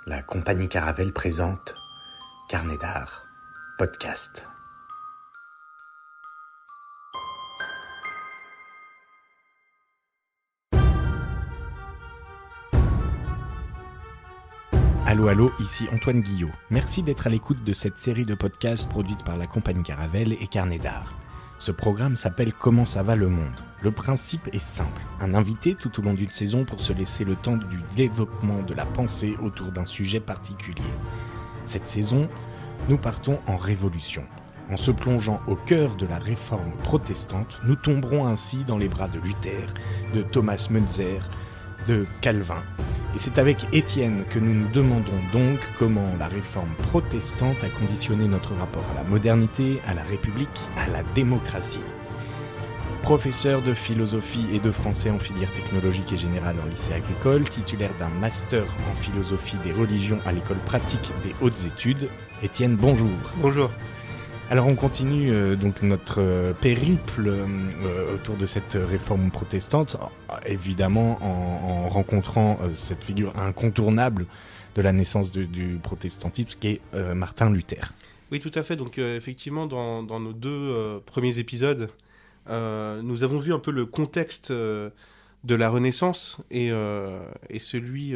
La compagnie Caravelle présente Carnet d'art, podcast. Allô, ici Antoine Guillot. Merci d'être à l'écoute de cette série de podcasts produite par la compagnie Caravelle et Carnet d'art. Ce programme s'appelle Comment ça va le monde ? Le principe est simple. Un invité tout au long d'une saison pour se laisser le temps du développement de la pensée autour d'un sujet particulier. Cette saison, nous partons en révolution. En se plongeant au cœur de la réforme protestante, nous tomberons ainsi dans les bras de Luther, de Thomas Müntzer, de Calvin. Et c'est avec Étienne que nous nous demandons donc comment la réforme protestante a conditionné notre rapport à la modernité, à la République, à la démocratie. Professeur de philosophie et de français en filière technologique et générale en lycée agricole, titulaire d'un master en philosophie des religions à l'école pratique des hautes études, Étienne, bonjour. Bonjour. Alors on continue donc notre périple autour de cette réforme protestante, évidemment en rencontrant cette figure incontournable de la naissance du protestantisme qui est Martin Luther. Oui, tout à fait. Donc effectivement, dans nos deux premiers épisodes, nous avons vu un peu le contexte de la Renaissance et celui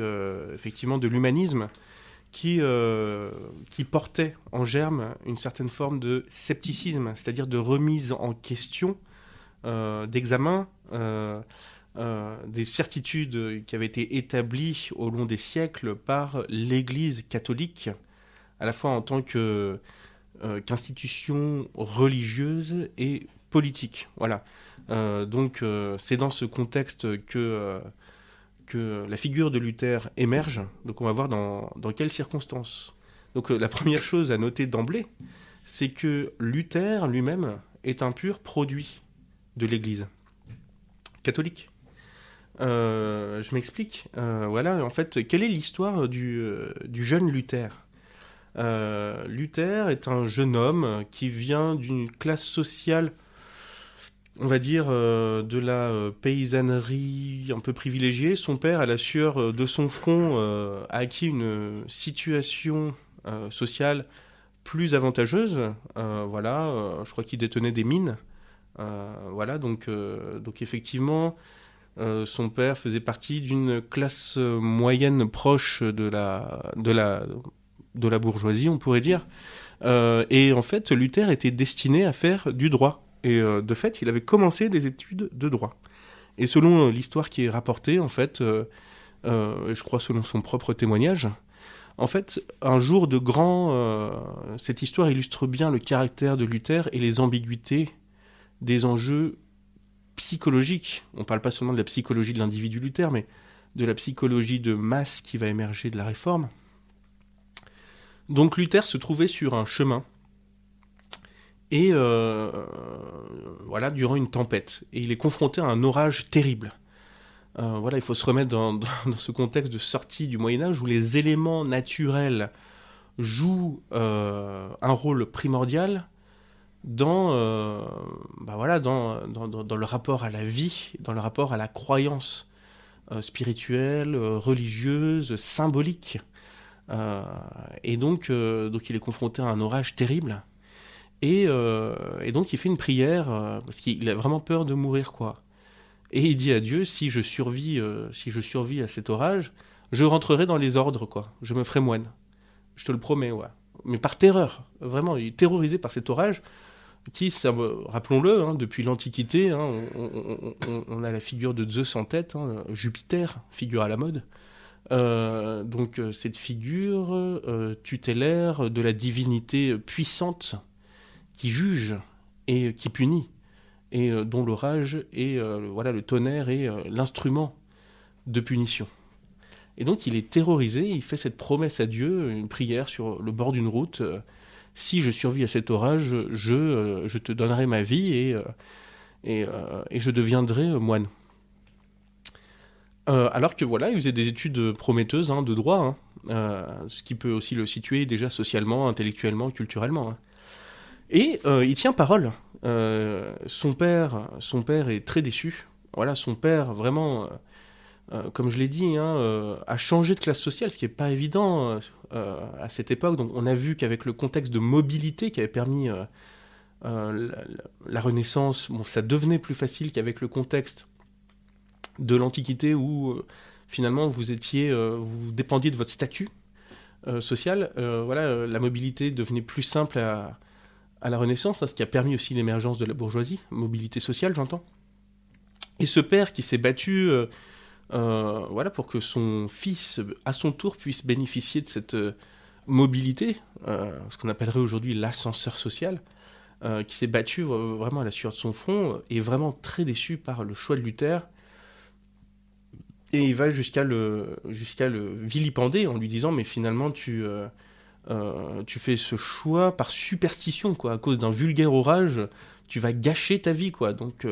effectivement de l'humanisme qui portait en germe une certaine forme de scepticisme, c'est-à-dire de remise en question, d'examen des certitudes qui avaient été établies au long des siècles par l'Église catholique, à la fois en tant qu'institution religieuse et politique. Voilà. Donc c'est dans ce contexte que la figure de Luther émerge. Donc on va voir dans quelles circonstances. Donc la première chose à noter d'emblée, c'est que Luther lui-même est un pur produit de l'Église catholique. Je m'explique. Voilà, en fait, quelle est l'histoire du jeune Luther ? Luther est un jeune homme qui vient d'une classe sociale, on va dire, de la paysannerie un peu privilégiée. Son père, à la sueur de son front, a acquis une situation sociale plus avantageuse. Je crois qu'il détenait des mines. Donc effectivement, son père faisait partie d'une classe moyenne proche de la bourgeoisie, on pourrait dire. Et en fait, Luther était destiné à faire du droit. Et de fait, il avait commencé des études de droit. Et selon l'histoire qui est rapportée, en fait, je crois selon son propre témoignage, en fait, un jour de cette histoire illustre bien le caractère de Luther et les ambiguïtés des enjeux psychologiques. On ne parle pas seulement de la psychologie de l'individu Luther, mais de la psychologie de masse qui va émerger de la Réforme. Donc Luther se trouvait sur un chemin, et durant une tempête. Et il est confronté à un orage terrible. Il faut se remettre dans ce contexte de sortie du Moyen-Âge où les éléments naturels jouent un rôle primordial dans le rapport à la vie, dans le rapport à la croyance spirituelle, religieuse, symbolique. Et donc il est confronté à un orage terrible. Et donc il fait une prière parce qu'il a vraiment peur de mourir, quoi. Et il dit à Dieu, si je survis à cet orage, je rentrerai dans les ordres, quoi. Je me ferai moine. Je te le promets, ouais. Mais par terreur, vraiment, il est terrorisé par cet orage qui, rappelons-le, depuis l'Antiquité, on a la figure de Zeus en tête, Jupiter, figure à la mode. Donc cette figure tutélaire de la divinité puissante qui juge et qui punit, et dont l'orage est le tonnerre est l'instrument de punition. Et donc il est terrorisé, il fait cette promesse à Dieu, une prière sur le bord d'une route, si je survis à cet orage, je te donnerai ma vie et je deviendrai moine. Alors que il faisait des études prometteuses de droit, ce qui peut aussi le situer déjà socialement, intellectuellement, culturellement. Et il tient parole. Son père est très déçu. Son père vraiment comme je l'ai dit, a changé de classe sociale, ce qui n'est pas évident à cette époque. Donc on a vu qu'avec le contexte de mobilité qui avait permis la Renaissance, bon, ça devenait plus facile qu'avec le contexte de l'Antiquité où finalement vous dépendiez de votre statut social. La mobilité devenait plus simple à la Renaissance, ce qui a permis aussi l'émergence de la bourgeoisie, mobilité sociale j'entends. Et ce père qui s'est battu pour que son fils, à son tour, puisse bénéficier de cette mobilité, ce qu'on appellerait aujourd'hui l'ascenseur social, qui s'est battu vraiment à la sueur de son front, est vraiment très déçu par le choix de Luther, et il va jusqu'à le vilipender en lui disant mais finalement tu fais ce choix par superstition, quoi, à cause d'un vulgaire orage, tu vas gâcher ta vie, quoi. Donc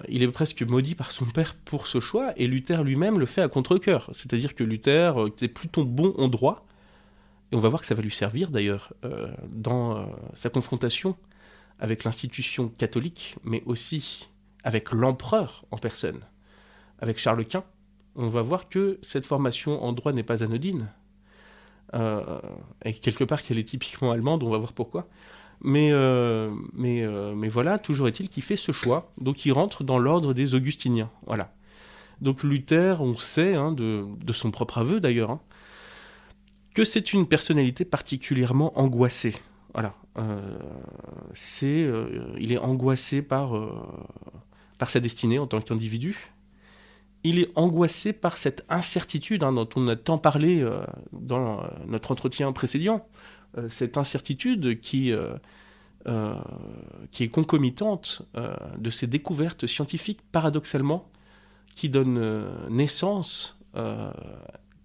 il est presque maudit par son père pour ce choix, et Luther lui-même le fait à contre-cœur. C'est-à-dire que Luther était plutôt bon en droit, et on va voir que ça va lui servir d'ailleurs dans sa confrontation avec l'institution catholique, mais aussi avec l'empereur en personne, avec Charles Quint. On va voir que cette formation en droit n'est pas anodine, et quelque part qu'elle est typiquement allemande, on va voir pourquoi. Mais voilà, toujours est-il qu'il fait ce choix, donc il rentre dans l'ordre des Augustiniens. Voilà. Donc Luther, on sait, de son propre aveu d'ailleurs, que c'est une personnalité particulièrement angoissée. Voilà. Il est angoissé par sa destinée en tant qu'individu. Il est angoissé par cette incertitude dont on a tant parlé dans notre entretien précédent. Cette incertitude qui est concomitante de ces découvertes scientifiques, paradoxalement, qui donnent naissance,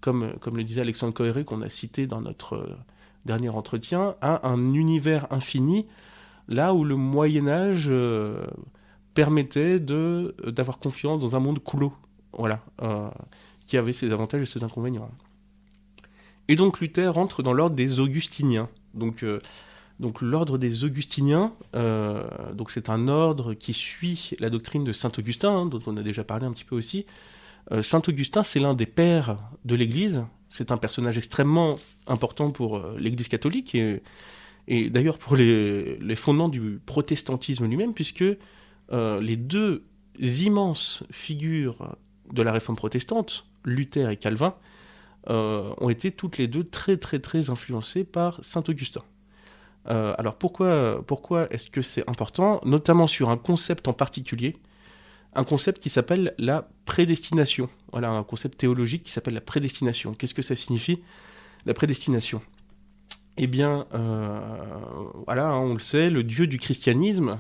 comme le disait Alexandre Kohéret, qu'on a cité dans notre dernier entretien, à un univers infini, là où le Moyen-Âge permettait d'avoir confiance dans un monde clos, voilà, qui avait ses avantages et ses inconvénients. Et donc Luther rentre dans l'ordre des Augustiniens. Donc l'ordre des Augustiniens, c'est un ordre qui suit la doctrine de Saint Augustin, dont on a déjà parlé un petit peu aussi. Saint Augustin, c'est l'un des pères de l'Église. C'est un personnage extrêmement important pour l'Église catholique et d'ailleurs pour les fondements du protestantisme lui-même, puisque les deux immenses figures de la réforme protestante, Luther et Calvin, ont été toutes les deux très très très influencées par Saint Augustin. Alors pourquoi est-ce que c'est important ? Notamment sur un concept en particulier, un concept qui s'appelle la prédestination. Voilà, un concept théologique qui s'appelle la prédestination. Qu'est-ce que ça signifie, la prédestination ? Eh bien, on le sait, le Dieu du christianisme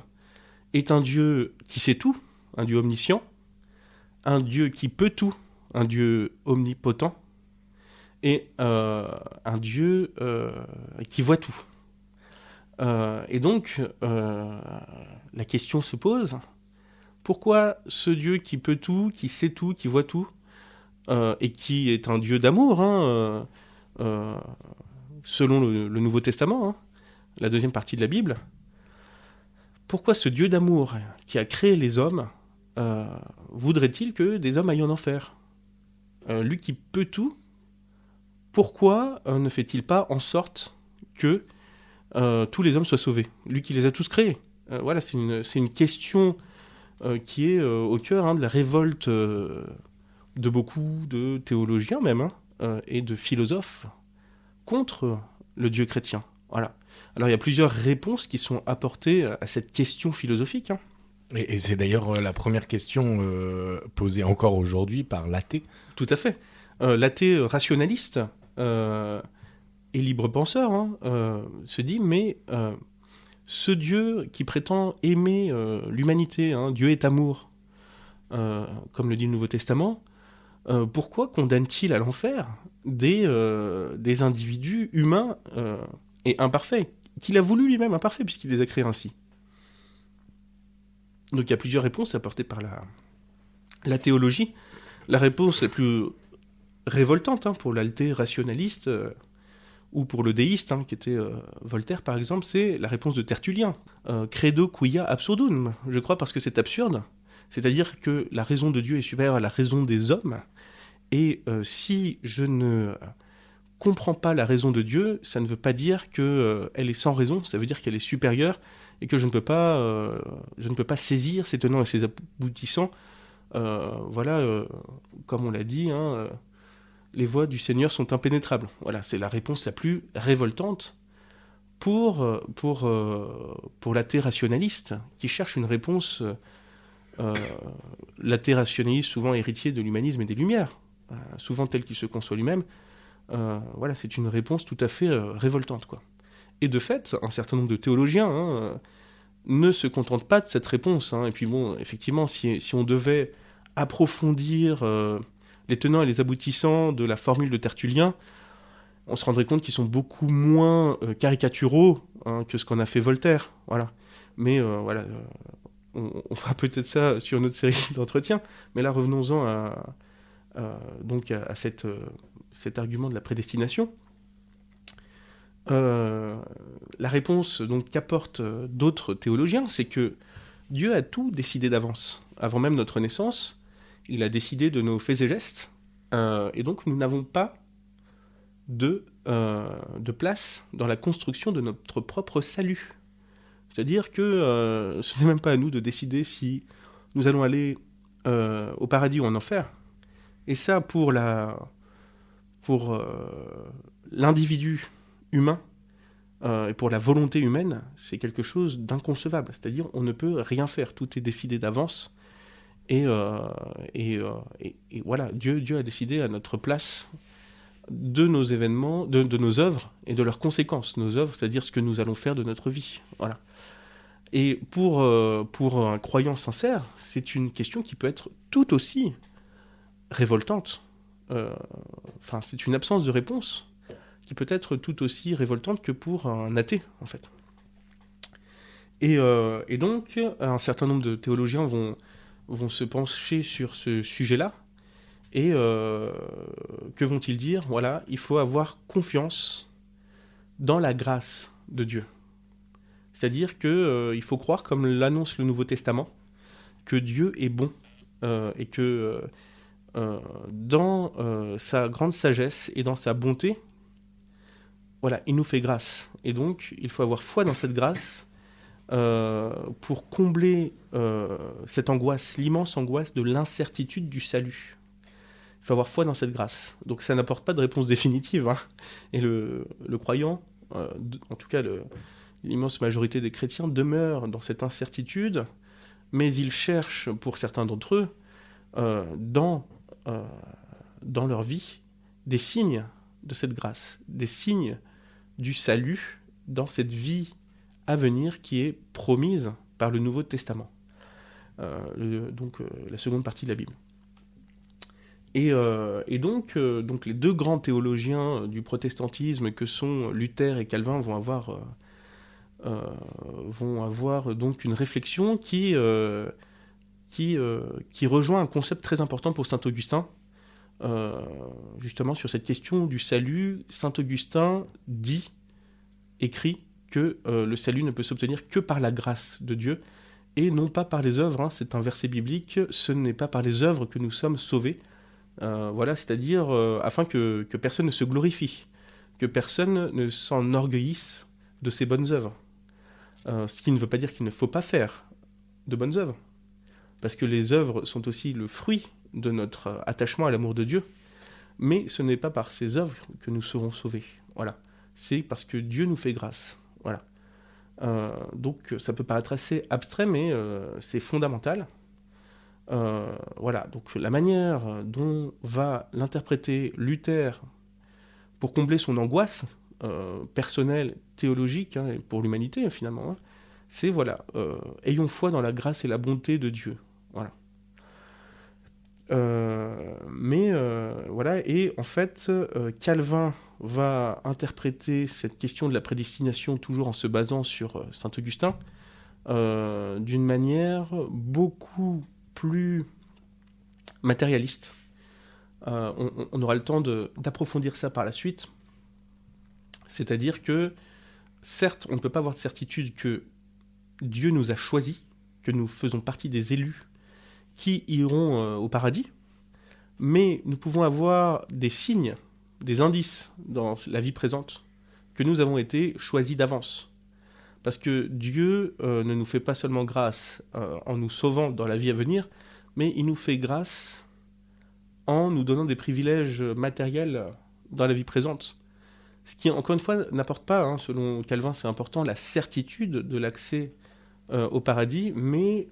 est un Dieu qui sait tout, un Dieu omniscient, un Dieu qui peut tout, un Dieu omnipotent, et un Dieu qui voit tout. Et donc, la question se pose, pourquoi ce Dieu qui peut tout, qui sait tout, qui voit tout, et qui est un Dieu d'amour, selon le Nouveau Testament, la deuxième partie de la Bible, pourquoi ce Dieu d'amour qui a créé les hommes voudrait-il que des hommes aillent en enfer ? Lui qui peut tout, pourquoi ne fait-il pas en sorte que tous les hommes soient sauvés ? Lui qui les a tous créés. Voilà, c'est une question qui est au cœur de la révolte de beaucoup de théologiens même, et de philosophes contre le Dieu chrétien. Voilà. Alors il y a plusieurs réponses qui sont apportées à cette question philosophique. Et c'est d'ailleurs la première question posée encore aujourd'hui par l'athée. Tout à fait. L'athée rationaliste et libre penseur se dit, mais ce Dieu qui prétend aimer l'humanité, Dieu est amour, comme le dit le Nouveau Testament, pourquoi condamne-t-il à l'enfer des individus humains et imparfaits, qu'il a voulu lui-même imparfaits, puisqu'il les a créés ainsi ? Donc il y a plusieurs réponses apportées par la théologie. La réponse la plus révoltante pour l'athée rationaliste ou pour le déiste, qui était Voltaire par exemple, c'est la réponse de Tertullien. Credo quia absurdum, je crois parce que c'est absurde. C'est-à-dire que la raison de Dieu est supérieure à la raison des hommes, et si je ne comprends pas la raison de Dieu, ça ne veut pas dire qu'elle est sans raison, ça veut dire qu'elle est supérieure, et que je ne peux pas saisir ses tenants et ses aboutissants. Comme on l'a dit, les voies du Seigneur sont impénétrables. Voilà, c'est la réponse la plus révoltante pour l'athée rationaliste, qui cherche une réponse, l'athée rationaliste souvent héritier de l'humanisme et des Lumières, souvent tel qu'il se conçoit lui-même. C'est une réponse tout à fait révoltante, quoi. Et de fait, un certain nombre de théologiens ne se contentent pas de cette réponse. Et puis bon, effectivement, si on devait approfondir les tenants et les aboutissants de la formule de Tertullien, on se rendrait compte qu'ils sont beaucoup moins caricaturaux que ce qu'en a fait Voltaire. Voilà. Mais on fera peut-être ça sur une autre série d'entretiens. Mais là, revenons-en à cet argument de la prédestination. La réponse qu'apportent d'autres théologiens, c'est que Dieu a tout décidé d'avance. Avant même notre naissance, il a décidé de nos faits et gestes, et donc nous n'avons pas de place dans la construction de notre propre salut. C'est-à-dire que ce n'est même pas à nous de décider si nous allons aller au paradis ou en enfer. Et ça, pour l'individu humain et pour la volonté humaine, c'est quelque chose d'inconcevable. C'est-à-dire, on ne peut rien faire. Tout est décidé d'avance. Et voilà, Dieu a décidé à notre place de nos événements, de nos œuvres et de leurs conséquences. Nos œuvres, c'est-à-dire ce que nous allons faire de notre vie. Voilà. Et pour un croyant sincère, c'est une question qui peut être tout aussi révoltante. C'est une absence de réponse qui peut être tout aussi révoltante que pour un athée, en fait. Et donc, un certain nombre de théologiens vont se pencher sur ce sujet-là, et que vont-ils dire ? Voilà, il faut avoir confiance dans la grâce de Dieu. C'est-à-dire qu'il faut croire, comme l'annonce le Nouveau Testament, que Dieu est bon, et que dans sa grande sagesse et dans sa bonté, voilà, il nous fait grâce. Et donc, il faut avoir foi dans cette grâce pour combler cette angoisse, l'immense angoisse de l'incertitude du salut. Il faut avoir foi dans cette grâce. Donc ça n'apporte pas de réponse définitive. Et le croyant, en tout cas l'immense majorité des chrétiens, demeure dans cette incertitude, mais ils cherchent, pour certains d'entre eux, dans leur vie, des signes de cette grâce, des signes du salut dans cette vie à venir qui est promise par le Nouveau Testament. La seconde partie de la Bible. Et donc les deux grands théologiens du protestantisme que sont Luther et Calvin vont avoir donc une réflexion qui rejoint un concept très important pour saint Augustin, justement sur cette question du salut. Saint Augustin écrit que le salut ne peut s'obtenir que par la grâce de Dieu et non pas par les œuvres. C'est un verset biblique, ce n'est pas par les œuvres que nous sommes sauvés. C'est-à-dire afin que personne ne se glorifie, que personne ne s'enorgueillisse de ses bonnes œuvres. Ce qui ne veut pas dire qu'il ne faut pas faire de bonnes œuvres, parce que les œuvres sont aussi le fruit de notre attachement à l'amour de Dieu, mais ce n'est pas par ces œuvres que nous serons sauvés. Voilà. C'est parce que Dieu nous fait grâce. Voilà. Donc ça peut paraître assez abstrait, mais c'est fondamental. Donc la manière dont va l'interpréter Luther pour combler son angoisse personnelle, théologique, pour l'humanité finalement, c'est ayons foi dans la grâce et la bonté de Dieu. Voilà. Et en fait, Calvin va interpréter cette question de la prédestination toujours en se basant sur saint Augustin d'une manière beaucoup plus matérialiste. On aura le temps d'approfondir ça par la suite. C'est-à-dire que, certes, on ne peut pas avoir de certitude que Dieu nous a choisis, que nous faisons partie des élus qui iront au paradis, mais nous pouvons avoir des signes, des indices dans la vie présente que nous avons été choisis d'avance. Parce que Dieu ne nous fait pas seulement grâce en nous sauvant dans la vie à venir, mais il nous fait grâce en nous donnant des privilèges matériels dans la vie présente. Ce qui, encore une fois, n'apporte pas, selon Calvin, c'est important, la certitude de l'accès au paradis, mais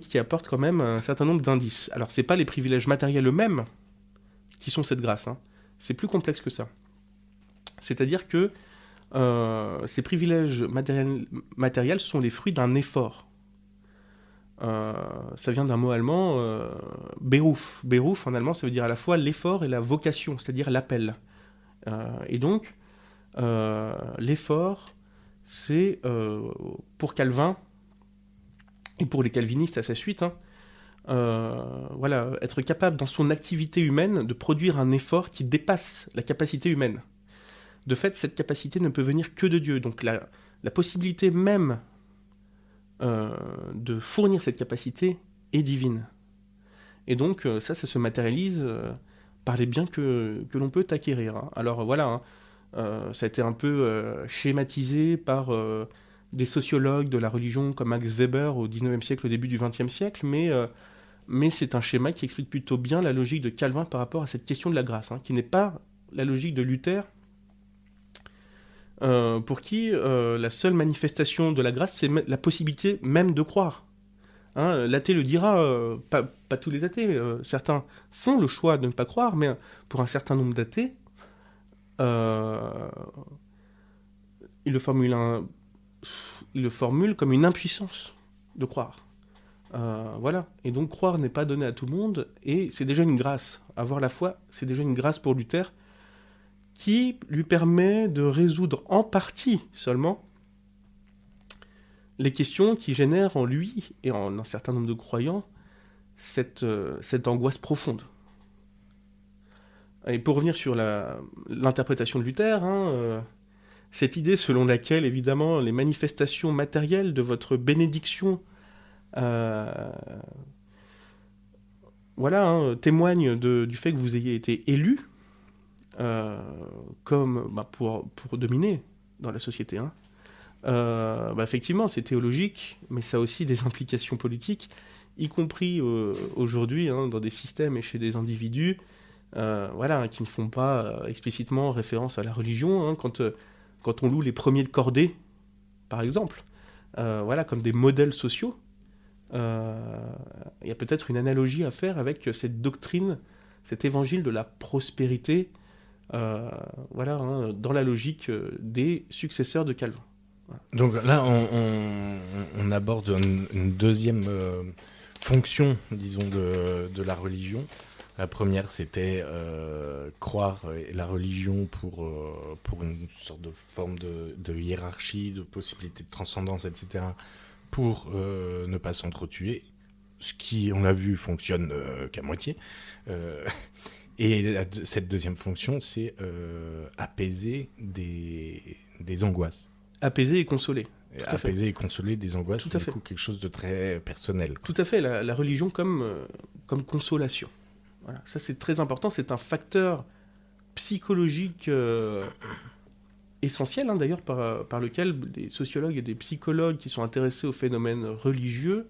qui apporte quand même un certain nombre d'indices. Alors, ce n'est pas les privilèges matériels eux-mêmes qui sont cette grâce. C'est plus complexe que ça. C'est-à-dire que ces privilèges matériels sont les fruits d'un effort. Ça vient d'un mot allemand, Beruf. Beruf, en allemand, ça veut dire à la fois l'effort et la vocation, c'est-à-dire l'appel. Et donc, l'effort, c'est, pour Calvin, et pour les calvinistes à sa suite, être capable dans son activité humaine de produire un effort qui dépasse la capacité humaine. De fait, cette capacité ne peut venir que de Dieu. Donc la possibilité même de fournir cette capacité est divine. Et donc ça se matérialise par les biens que l'on peut acquérir. Alors voilà, ça a été un peu schématisé par des sociologues de la religion comme Max Weber au XIXe siècle, au début du XXe siècle, mais c'est un schéma qui explique plutôt bien la logique de Calvin par rapport à cette question de la grâce, qui n'est pas la logique de Luther, pour qui la seule manifestation de la grâce, c'est la possibilité même de croire. L'athée le dira, pas tous les athées, certains font le choix de ne pas croire, mais pour un certain nombre d'athées, ils le formulent comme une impuissance de croire. Voilà. Et donc croire n'est pas donné à tout le monde, et c'est déjà une grâce. Avoir la foi, c'est déjà une grâce pour Luther, qui lui permet de résoudre en partie seulement les questions qui génèrent en lui et en un certain nombre de croyants cette angoisse profonde. Et pour revenir sur l'interprétation de Luther, cette idée selon laquelle, évidemment, les manifestations matérielles de votre bénédiction témoignent du fait que vous ayez été élu pour dominer dans la société. Effectivement, c'est théologique, mais ça a aussi des implications politiques, y compris aujourd'hui dans des systèmes et chez des individus qui ne font pas explicitement référence à la religion. Quand on loue les premiers de cordée, par exemple, comme des modèles sociaux, il y a peut-être une analogie à faire avec cette doctrine, cet évangile de la prospérité, dans la logique des successeurs de Calvin. Voilà. Donc là, on aborde une deuxième fonction, disons, de la religion. La première, c'était croire la religion pour une sorte de forme de hiérarchie, de possibilité de transcendance, etc., pour ne pas s'entretuer, ce qui, on l'a vu, fonctionne qu'à moitié. Et cette deuxième fonction, c'est apaiser des angoisses. Apaiser et consoler. Apaiser et consoler des angoisses, tout à fait. Quelque chose de très personnel. Tout à fait, la religion comme consolation. Voilà. Ça, c'est très important, c'est un facteur psychologique essentiel, d'ailleurs, par lequel des sociologues et des psychologues qui sont intéressés aux phénomènes religieux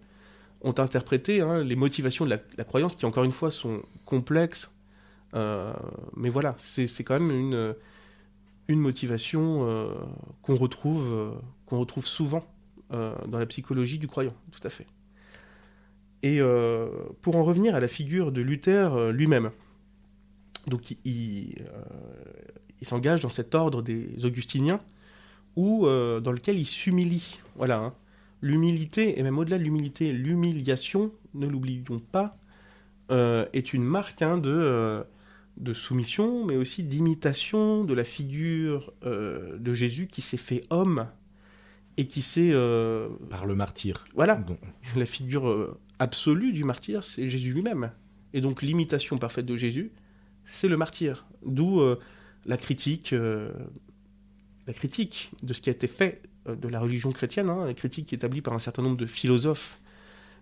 ont interprété les motivations de la croyance, qui, encore une fois, sont complexes. Mais voilà, c'est quand même une motivation qu'on retrouve souvent dans la psychologie du croyant, tout à fait. Et pour en revenir à la figure de Luther lui-même, donc il s'engage dans cet ordre des Augustiniens, dans lequel il s'humilie. Voilà, l'humilité, et même au-delà de l'humilité, l'humiliation, ne l'oublions pas, est une marque de soumission, mais aussi d'imitation de la figure de Jésus qui s'est fait homme et qui s'est... Par le martyr. Voilà, donc, la figure absolue du martyr, c'est Jésus lui-même. Et donc l'imitation parfaite de Jésus, c'est le martyr. D'où la critique de ce qui a été fait de la religion chrétienne, la critique établie par un certain nombre de philosophes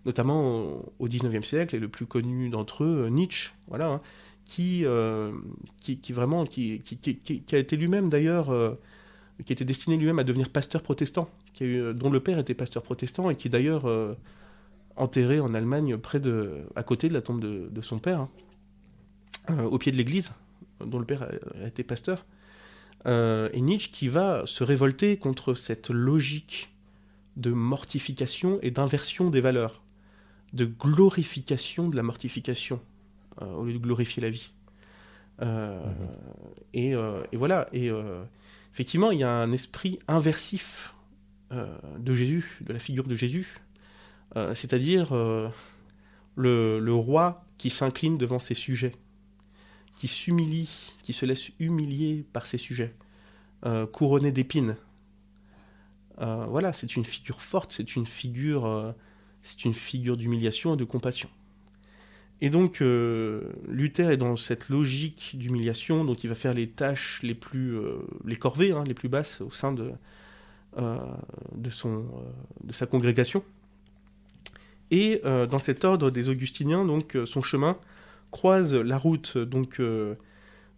notamment au XIXe siècle, et le plus connu d'entre eux, Nietzsche, voilà, hein, qui a été lui-même d'ailleurs, qui était destiné lui-même à devenir pasteur protestant, dont le père était pasteur protestant, et qui est d'ailleurs enterré en Allemagne à côté de la tombe de son père, hein, au pied de l'église, dont le père a été pasteur. Et Nietzsche qui va se révolter contre cette logique de mortification et d'inversion des valeurs, de glorification de la mortification, au lieu de glorifier la vie. Et voilà. Et effectivement, il y a un esprit inversif de Jésus, de la figure de Jésus, c'est-à-dire le roi qui s'incline devant ses sujets, qui s'humilie, qui se laisse humilier par ses sujets, couronné d'épines. Voilà, c'est une figure forte, c'est une figure d'humiliation et de compassion. Et donc, Luther est dans cette logique d'humiliation, donc il va faire les tâches les corvées, hein, les plus basses au sein de sa congrégation. Et dans cet ordre des Augustiniens, donc son chemin croise la route donc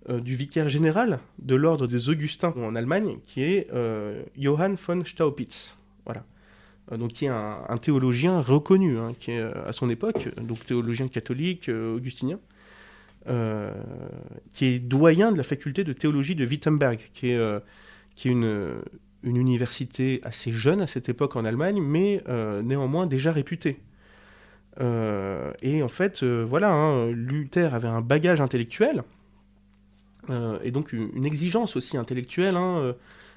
du vicaire général de l'ordre des Augustins en Allemagne, qui est Johann von Staupitz. Voilà. Donc qui est un théologien reconnu, hein, qui est à son époque, donc théologien catholique, augustinien, qui est doyen de la faculté de théologie de Wittenberg, qui est une université assez jeune à cette époque en Allemagne, mais néanmoins déjà réputée. Et en fait, voilà, hein, Luther avait un bagage intellectuel, et donc une exigence aussi intellectuelle, hein,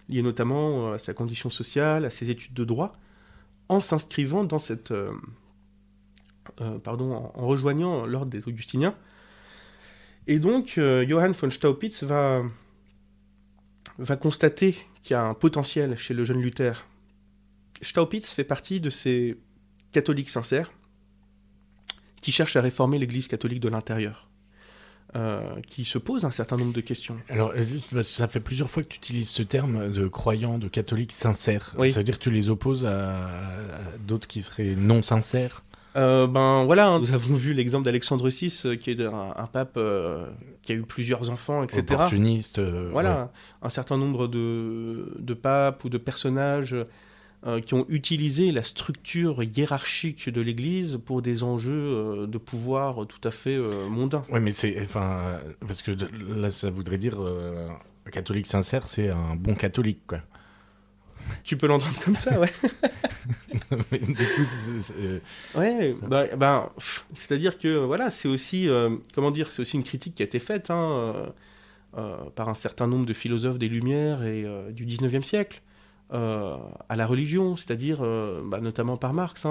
liée notamment à sa condition sociale, à ses études de droit, en s'inscrivant dans en rejoignant l'ordre des Augustiniens. Et donc, Johann von Staupitz va constater qu'il y a un potentiel chez le jeune Luther. Staupitz fait partie de ces catholiques sincères qui cherchent à réformer l'Église catholique de l'intérieur, qui se posent un certain nombre de questions. Alors, ça fait plusieurs fois que tu utilises ce terme de croyants, de catholiques sincères. Oui. Ça veut dire que tu les opposes à d'autres qui seraient non sincères? Voilà, hein, nous avons vu l'exemple d'Alexandre VI, qui est un pape qui a eu plusieurs enfants, etc. Opportuniste. Voilà, ouais. un certain nombre de papes ou de personnages qui ont utilisé la structure hiérarchique de l'Église pour des enjeux de pouvoir tout à fait mondains. Ouais, mais parce que là, ça voudrait dire un catholique sincère, c'est un bon catholique, quoi. Tu peux l'entendre comme ça, ouais. Mais du coup, Ouais, c'est-à-dire que voilà, c'est aussi, c'est aussi une critique qui a été faite par un certain nombre de philosophes des Lumières et du 19e siècle à la religion, c'est-à-dire notamment par Marx,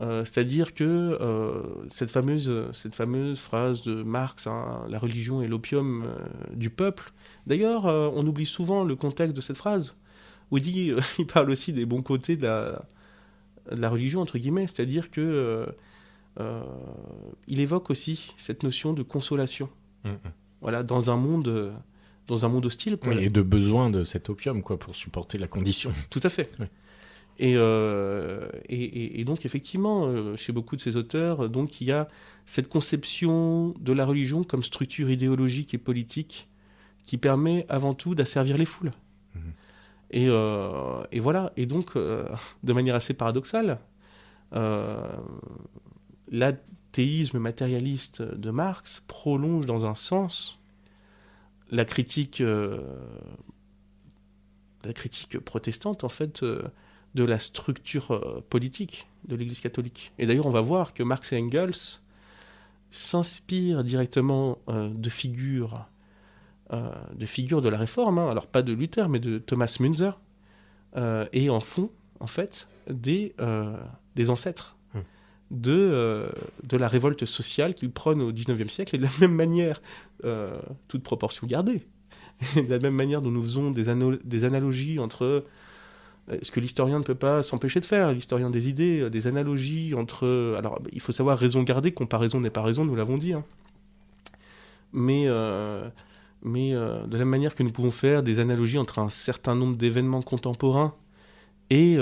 c'est-à-dire que cette fameuse phrase de Marx, hein, la religion est l'opium du peuple. D'ailleurs, on oublie souvent le contexte de cette phrase. Où il parle aussi des bons côtés de la religion, entre guillemets, c'est-à-dire que il évoque aussi cette notion de consolation. Voilà, dans un monde hostile. Oui, et de besoin de cet opium, quoi, pour supporter la condition. Tout à fait. Oui. Et donc, effectivement, chez beaucoup de ces auteurs, donc, il y a cette conception de la religion comme structure idéologique et politique qui permet avant tout d'asservir les foules. Et voilà. Et donc, de manière assez paradoxale, l'athéisme matérialiste de Marx prolonge dans un sens la critique protestante, en fait, de la structure politique de l'Église catholique. Et d'ailleurs, on va voir que Marx et Engels s'inspirent directement de figures de la Réforme, hein. Alors pas de Luther, mais de Thomas Müntzer, et en font, en fait, des ancêtres de la révolte sociale qu'ils prônent au XIXe siècle, et de la même manière, toute proportion gardée, de la même manière dont nous faisons des analogies entre ce que l'historien ne peut pas s'empêcher de faire, l'historien des idées, des analogies entre... Alors, il faut savoir raison garder, comparaison n'est pas raison, nous l'avons dit, hein. Mais de la même manière que nous pouvons faire des analogies entre un certain nombre d'événements contemporains Et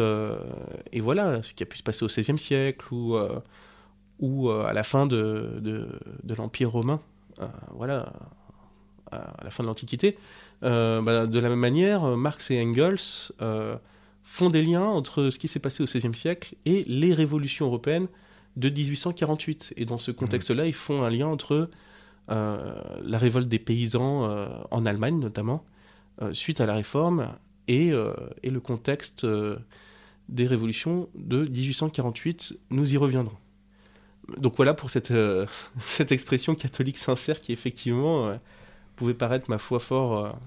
voilà, ce qui a pu se passer au XVIe siècle ou à la fin de l'Empire romain, voilà, à la fin de l'Antiquité. De la même manière, Marx et Engels font des liens entre ce qui s'est passé au XVIe siècle et les révolutions européennes de 1848. Et dans ce contexte-là, ils font un lien entre la révolte des paysans en Allemagne, notamment, suite à la Réforme, et le contexte des révolutions de 1848. Nous y reviendrons. Donc voilà pour cette expression catholique sincère qui, effectivement, pouvait paraître, ma foi, fort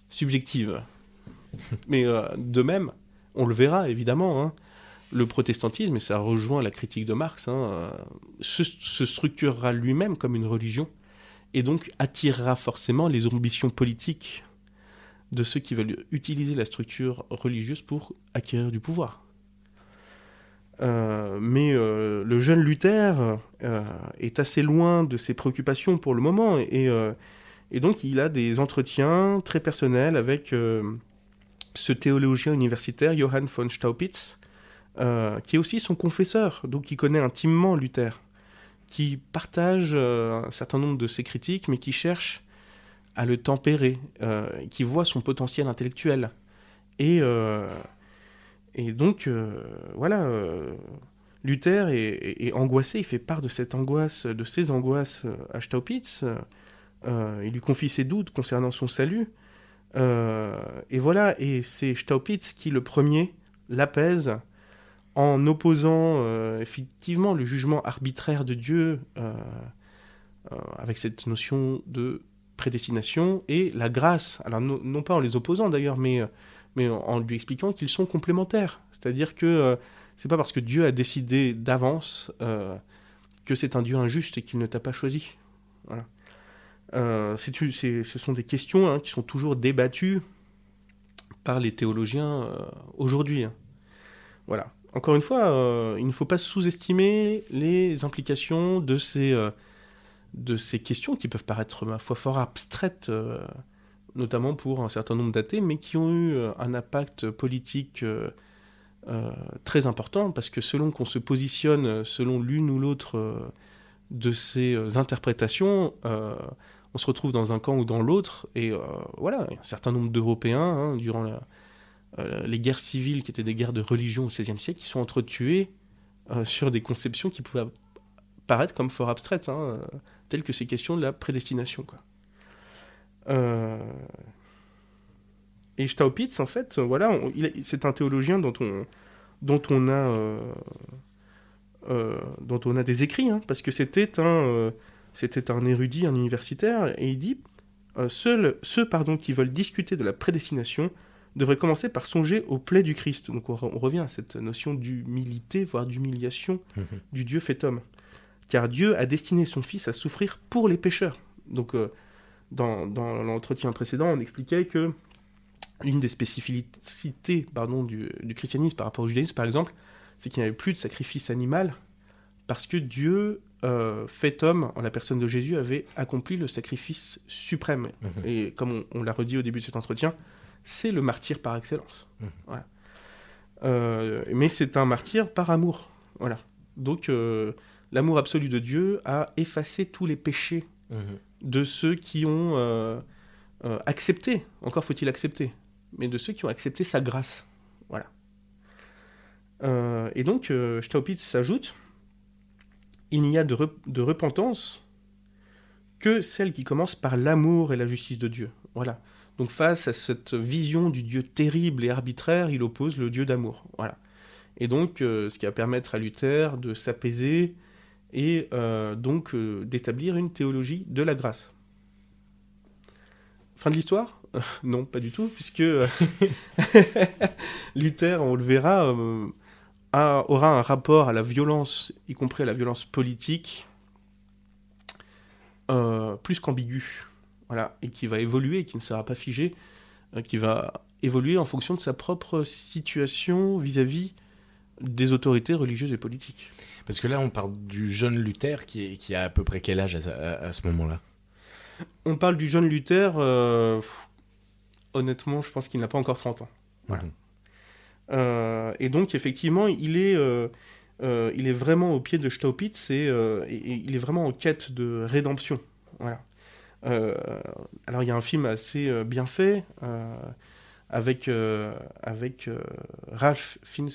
subjective. Mais de même, on le verra, évidemment, hein, le protestantisme, et ça rejoint la critique de Marx, se structurera lui-même comme une religion, et donc attirera forcément les ambitions politiques de ceux qui veulent utiliser la structure religieuse pour acquérir du pouvoir. Mais le jeune Luther est assez loin de ses préoccupations pour le moment, et donc il a des entretiens très personnels avec ce théologien universitaire, Johann von Staupitz, qui est aussi son confesseur, donc qui connaît intimement Luther, qui partage un certain nombre de ses critiques, mais qui cherche à le tempérer, qui voit son potentiel intellectuel. Et donc, voilà, Luther est angoissé, il fait part de cette angoisse, de ses angoisses à Staupitz. Il lui confie ses doutes concernant son salut. Et voilà, et c'est Staupitz qui, le premier, l'apaise en opposant effectivement le jugement arbitraire de Dieu avec cette notion de prédestination et la grâce. Alors non pas en les opposant d'ailleurs, mais en lui expliquant qu'ils sont complémentaires. C'est-à-dire que c'est pas parce que Dieu a décidé d'avance que c'est un Dieu injuste et qu'il ne t'a pas choisi. Voilà. Ce sont des questions qui sont toujours débattues par les théologiens aujourd'hui. Voilà. Encore une fois, il ne faut pas sous-estimer les implications de ces questions qui peuvent paraître, ma foi, fort abstraites, notamment pour un certain nombre d'athées, mais qui ont eu un impact politique très important, parce que selon qu'on se positionne selon l'une ou l'autre de ces interprétations, on se retrouve dans un camp ou dans l'autre, et voilà, un certain nombre d'Européens, durant les guerres civiles, qui étaient des guerres de religion au XVIe siècle, qui sont entretués sur des conceptions qui pouvaient paraître comme fort abstraites, telles que ces questions de la prédestination, quoi. Et Staupitz, en fait, voilà, c'est un théologien dont on a des écrits, parce que c'était un érudit, un universitaire, et il dit seuls ceux qui veulent discuter de la prédestination devraient commencer par songer aux plaies du Christ. Donc on revient à cette notion d'humilité, voire d'humiliation du Dieu fait homme. Car Dieu a destiné son Fils à souffrir pour les pécheurs. Donc dans l'entretien précédent, on expliquait que une des spécificités du christianisme par rapport au judaïsme, par exemple, c'est qu'il n'y avait plus de sacrifice animal, parce que Dieu, fait homme, en la personne de Jésus, avait accompli le sacrifice suprême. Et comme on l'a redit au début de cet entretien, c'est le martyr par excellence. Voilà. Mais c'est un martyr par amour. Voilà. Donc, l'amour absolu de Dieu a effacé tous les péchés de ceux qui ont accepté, encore faut-il accepter, mais de ceux qui ont accepté sa grâce. Voilà. Et donc, Staupitz s'ajoute, il n'y a de repentance que celle qui commence par l'amour et la justice de Dieu. Voilà. Donc face à cette vision du Dieu terrible et arbitraire, il oppose le Dieu d'amour. Voilà. Et donc, ce qui va permettre à Luther de s'apaiser et donc d'établir une théologie de la grâce. Fin de l'histoire ? Non, pas du tout, puisque Luther, on le verra, aura un rapport à la violence, y compris à la violence politique, plus qu'ambigu. Voilà, et qui va évoluer, qui ne sera pas figé, qui va évoluer en fonction de sa propre situation vis-à-vis des autorités religieuses et politiques. Parce que là, on parle du jeune Luther qui a à peu près quel âge à ce moment-là ? On parle du jeune Luther, honnêtement, je pense qu'il n'a pas encore 30 ans. Voilà. Et donc, effectivement, il est vraiment au pied de Staupitz et il est vraiment en quête de rédemption. Voilà. Alors, il y a un film assez bien fait avec Ralph Fiennes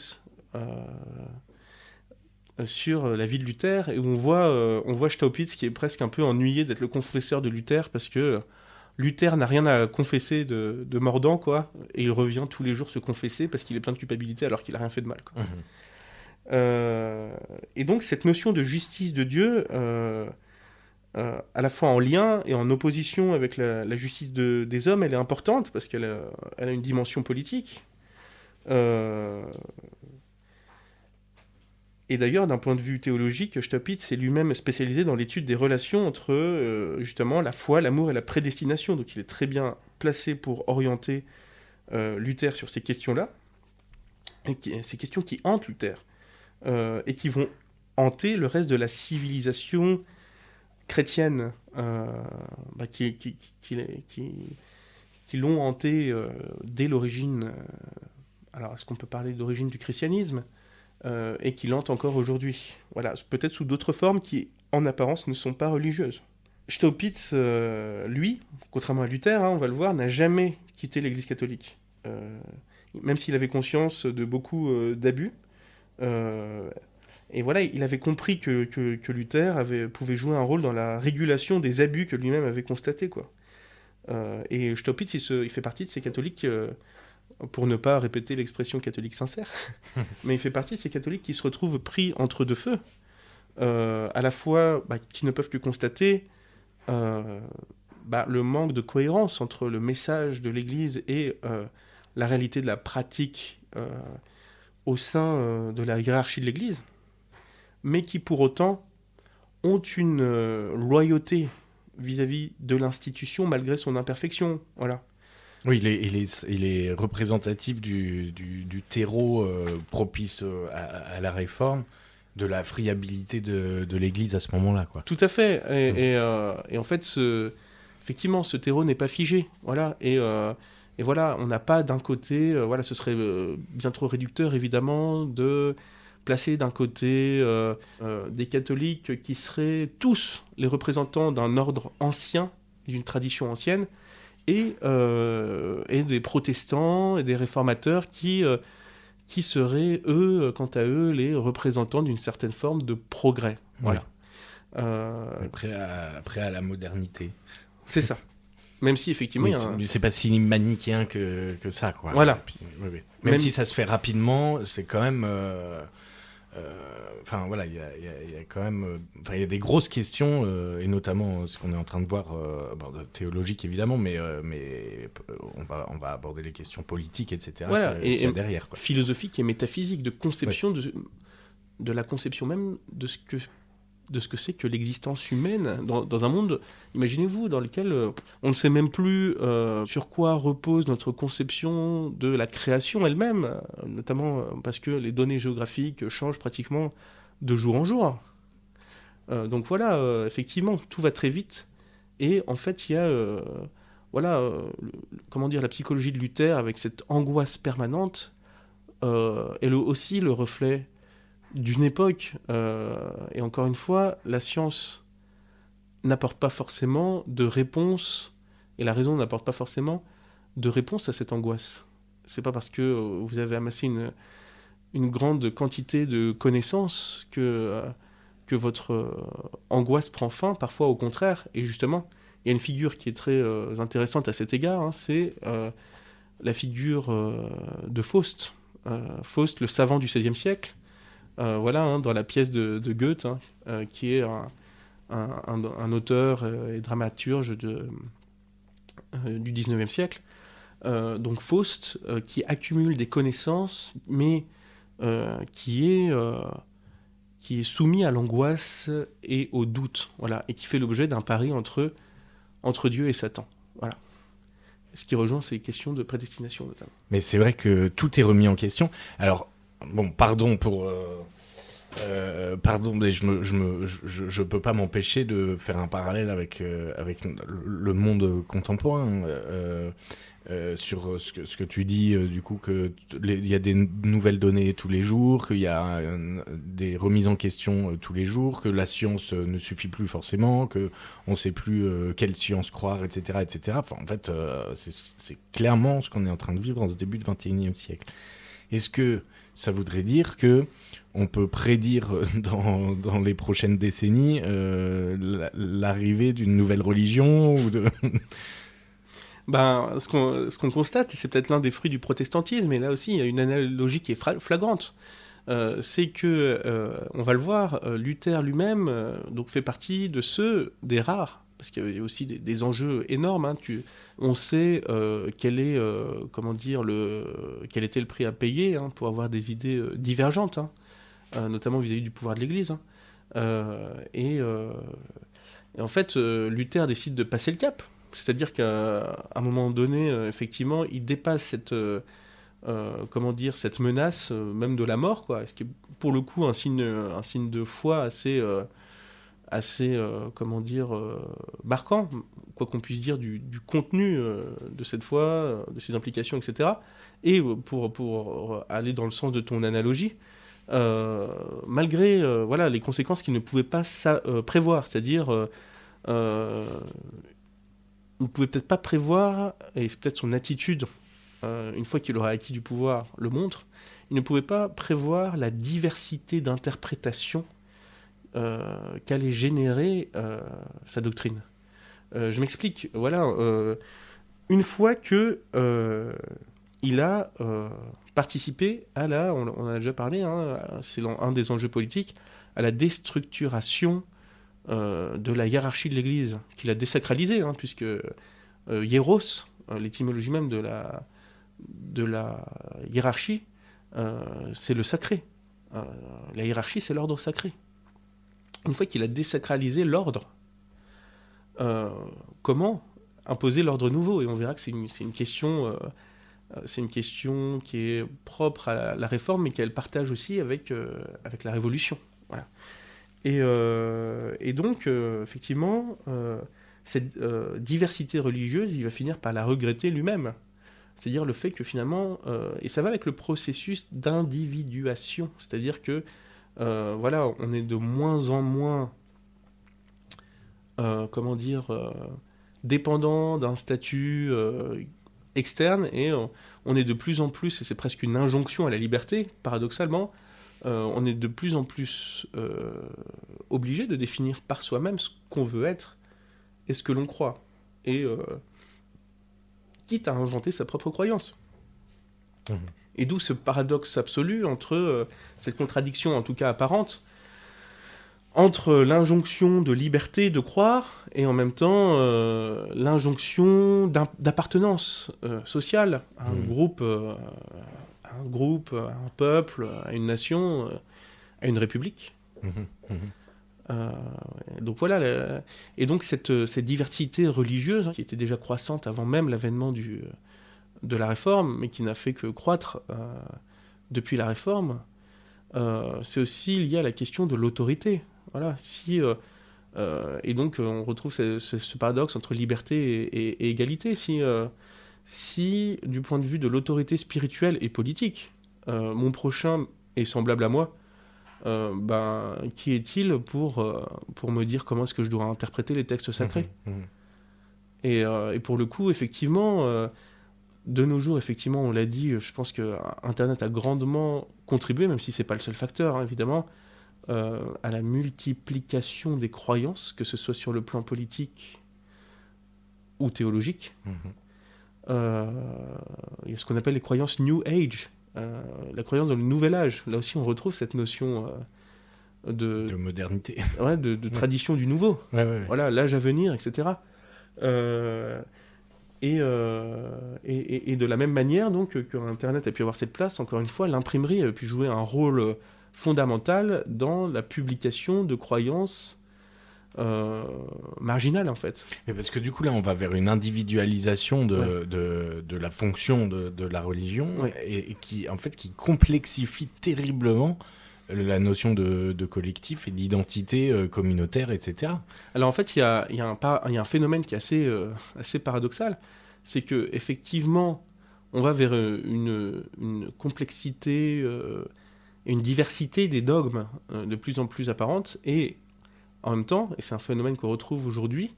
sur la vie de Luther, et où on voit Staupitz qui est presque un peu ennuyé d'être le confesseur de Luther, parce que Luther n'a rien à confesser de mordant, quoi, et il revient tous les jours se confesser parce qu'il est plein de culpabilité alors qu'il a rien fait de mal, quoi. Et donc cette notion de justice de Dieu, à la fois en lien et en opposition avec la justice des hommes, elle est importante parce qu'elle elle a une dimension politique. Et d'ailleurs, d'un point de vue théologique, Staupitz est lui-même spécialisé dans l'étude des relations entre justement la foi, l'amour et la prédestination. Donc il est très bien placé pour orienter Luther sur ces questions-là, et ces questions qui hantent Luther, et qui vont hanter le reste de la civilisation chrétienne, qui l'ont hanté dès l'origine. Alors, est-ce qu'on peut parler d'origine du christianisme, et qui l'hantent encore aujourd'hui. Voilà, peut-être sous d'autres formes qui, en apparence, ne sont pas religieuses. Staupitz, lui, contrairement à Luther, on va le voir, n'a jamais quitté l'Église catholique. Même s'il avait conscience de beaucoup d'abus. Et voilà, il avait compris que Luther pouvait jouer un rôle dans la régulation des abus que lui-même avait constatés, quoi. Et Staupitz, il fait partie de ces catholiques, pour ne pas répéter l'expression catholique sincère, mais il fait partie de ces catholiques qui se retrouvent pris entre deux feux, à la fois qui ne peuvent que constater le manque de cohérence entre le message de l'Église et la réalité de la pratique au sein de la hiérarchie de l'Église, mais qui pour autant ont une loyauté vis-à-vis de l'institution malgré son imperfection. Voilà. Oui, il est représentatif du terreau propice à la réforme, de la friabilité de l'Église à ce moment-là, quoi. Tout à fait. Et en fait, effectivement, ce terreau n'est pas figé. Voilà. Et voilà, on n'a pas d'un côté, ce serait bien trop réducteur, évidemment, de placer d'un côté des catholiques qui seraient tous les représentants d'un ordre ancien, d'une tradition ancienne, et des protestants et des réformateurs qui seraient, eux, quant à eux, les représentants d'une certaine forme de progrès. Voilà. Prêt à la modernité. C'est ça. Même si, effectivement, c'est pas si manichéen que ça, quoi. Voilà. Puis, oui. Même si ça se fait rapidement, c'est quand même... il y a quand même... il y a des grosses questions, et notamment ce qu'on est en train de voir, théologique évidemment, mais on va aborder les questions politiques, etc. Voilà, qu'il y a derrière, quoi. Philosophique et métaphysique, de conception, de la conception même de ce que c'est que l'existence humaine dans un monde, imaginez-vous, dans lequel on ne sait même plus sur quoi repose notre conception de la création elle-même, notamment parce que les données géographiques changent pratiquement de jour en jour. Donc voilà, effectivement, tout va très vite. Et en fait, il y a la psychologie de Luther, avec cette angoisse permanente, est aussi le reflet d'une époque, et encore une fois, la science n'apporte pas forcément de réponse, et la raison n'apporte pas forcément de réponse à cette angoisse. C'est pas parce que vous avez amassé une grande quantité de connaissances que votre angoisse prend fin, parfois au contraire. Et justement, il y a une figure qui est très intéressante à cet égard, c'est la figure de Faust. Faust, le savant du XVIe siècle, dans la pièce de Goethe, qui est un auteur et dramaturge du XIXe siècle. Donc Faust, qui accumule des connaissances, mais qui est soumis à l'angoisse et au doute, et qui fait l'objet d'un pari entre Dieu et Satan. Voilà. Ce qui rejoint ces questions de prédestination, notamment. Mais c'est vrai que tout est remis en question. Alors, bon, pardon pour Pardon, mais je peux pas m'empêcher de faire un parallèle avec le monde contemporain. Sur ce que tu dis, du coup, il y a des nouvelles données tous les jours, qu'il y a des remises en question tous les jours, que la science ne suffit plus forcément, que on sait plus quelle science croire, etc., etc. Enfin, en fait, c'est clairement ce qu'on est en train de vivre en ce début du XXIe siècle. Est-ce que ça voudrait dire que on peut prédire dans les prochaines décennies l'arrivée d'une nouvelle religion ou de... Ce qu'on constate, et c'est peut-être l'un des fruits du protestantisme, et là aussi il y a une analogie qui est flagrante, c'est que, on va le voir, Luther lui-même donc fait partie de ceux, des rares, parce qu'il y a aussi des enjeux énormes. Hein, on sait quel était le prix à payer pour avoir des idées divergentes, hein, notamment vis-à-vis du pouvoir de l'Église. Hein. Et en fait, Luther décide de passer le cap. C'est-à-dire qu'à un moment donné, effectivement, il dépasse cette menace, même de la mort, quoi. Ce qui est pour le coup un signe de foi assez marquant, quoi qu'on puisse dire du contenu de cette foi, de ses implications, etc. Et pour aller dans le sens de ton analogie, malgré les conséquences qu'il ne pouvait pas prévoir, c'est-à-dire il ne pouvait peut-être pas prévoir, et peut-être son attitude, une fois qu'il aura acquis du pouvoir, le montre, il ne pouvait pas prévoir la diversité d'interprétations qu'allait générer sa doctrine. Je m'explique. Voilà, une fois que il a participé à on en a déjà parlé, hein, c'est un des enjeux politiques, à la déstructuration de la hiérarchie de l'Église, qu'il a désacralisée, hein, puisque hieros, l'étymologie même de la hiérarchie, c'est le sacré. La hiérarchie, c'est l'ordre sacré. Une fois qu'il a désacralisé l'ordre, comment imposer l'ordre nouveau? Et on verra que c'est une question qui est propre à la réforme, mais qu'elle partage aussi avec la Révolution. Voilà. Et donc, effectivement, cette diversité religieuse, il va finir par la regretter lui-même. C'est-à-dire le fait que finalement, et ça va avec le processus d'individuation, c'est-à-dire que, on est de moins en moins, dépendant d'un statut externe, et on est de plus en plus, et c'est presque une injonction à la liberté, paradoxalement, on est de plus en plus obligé de définir par soi-même ce qu'on veut être et ce que l'on croit. Et quitte à inventer sa propre croyance. Mmh. Et d'où ce paradoxe absolu entre cette contradiction, en tout cas apparente, entre l'injonction de liberté de croire et en même temps l'injonction d'appartenance sociale à un groupe, à un peuple, à une nation, à une république. Donc voilà, et donc cette diversité religieuse, hein, qui était déjà croissante avant même l'avènement de la réforme, mais qui n'a fait que croître depuis la réforme, c'est aussi lié à la question de l'autorité. Voilà, et donc on retrouve ce paradoxe entre liberté et égalité. Si, du point de vue de l'autorité spirituelle et politique, mon prochain est semblable à moi, qui est-il pour me dire comment est-ce que je dois interpréter les textes sacrés? Et pour le coup, effectivement, de nos jours, effectivement, on l'a dit, je pense que Internet a grandement contribué, même si c'est pas le seul facteur, hein, évidemment, à la multiplication des croyances, que ce soit sur le plan politique ou théologique. Il y a ce qu'on appelle les croyances New Age, la croyance dans le nouvel âge. Là aussi, on retrouve cette notion de modernité, de tradition du nouveau. Voilà, l'âge à venir, etc. Et de la même manière, donc, que Internet a pu avoir cette place, encore une fois, l'imprimerie a pu jouer un rôle fondamental dans la publication de croyances marginales, en fait. Mais parce que du coup, là, on va vers une individualisation de la fonction de la religion, et qui complexifie terriblement la notion de collectif et d'identité communautaire, etc. Alors en fait, il y a un phénomène qui est assez paradoxal, c'est que effectivement, on va vers une complexité et une diversité des dogmes de plus en plus apparentes, et en même temps, et c'est un phénomène qu'on retrouve aujourd'hui,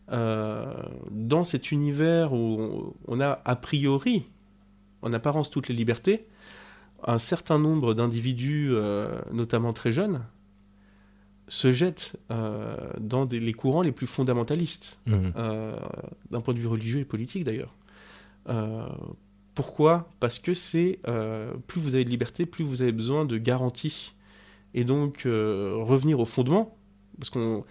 dans cet univers où on a a priori, en apparence, toutes les libertés, un certain nombre d'individus, notamment très jeunes, se jettent dans les courants les plus fondamentalistes, d'un point de vue religieux et politique d'ailleurs. Pourquoi ? Parce que c'est plus vous avez de liberté, plus vous avez besoin de garanties. Et donc revenir au fondement, parce qu'on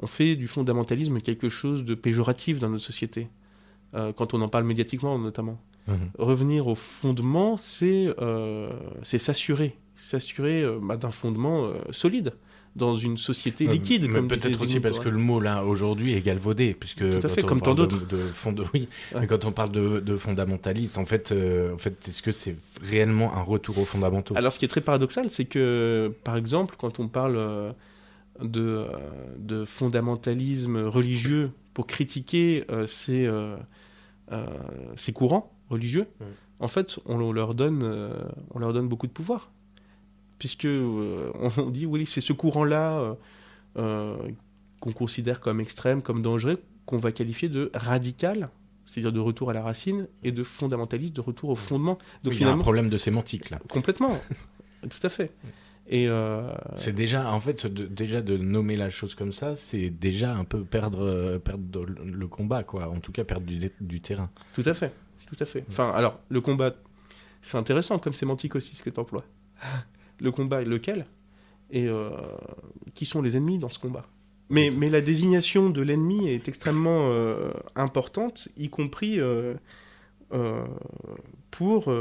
fait du fondamentalisme quelque chose de péjoratif dans notre société, quand on en parle médiatiquement notamment. Revenir au fondement, c'est s'assurer d'un fondement solide dans une société liquide. Mais peut-être aussi parce que le mot là aujourd'hui est galvaudé, puisque tout à fait, comme tant d'autres. Mais quand on parle de fondamentalisme, en fait, est-ce que c'est réellement un retour aux fondamentaux ? Alors, ce qui est très paradoxal, c'est que, par exemple, quand on parle de fondamentalisme religieux pour critiquer ces courants religieux, en fait, on leur donne beaucoup de pouvoir. Puisque on dit, oui, c'est ce courant-là qu'on considère comme extrême, comme dangereux, qu'on va qualifier de radical, c'est-à-dire de retour à la racine, et de fondamentaliste, de retour au fondement. Donc, il y a un problème de sémantique, là. Complètement, tout à fait. Et c'est déjà, en fait, déjà de nommer la chose comme ça, c'est déjà un peu perdre le combat, quoi. En tout cas, perdre du terrain. Tout à fait. Enfin, alors, le combat, c'est intéressant comme sémantique aussi, ce que tu emploies. Le combat est lequel ? Et qui sont les ennemis dans ce combat ? Mais la désignation de l'ennemi est extrêmement importante, y compris pour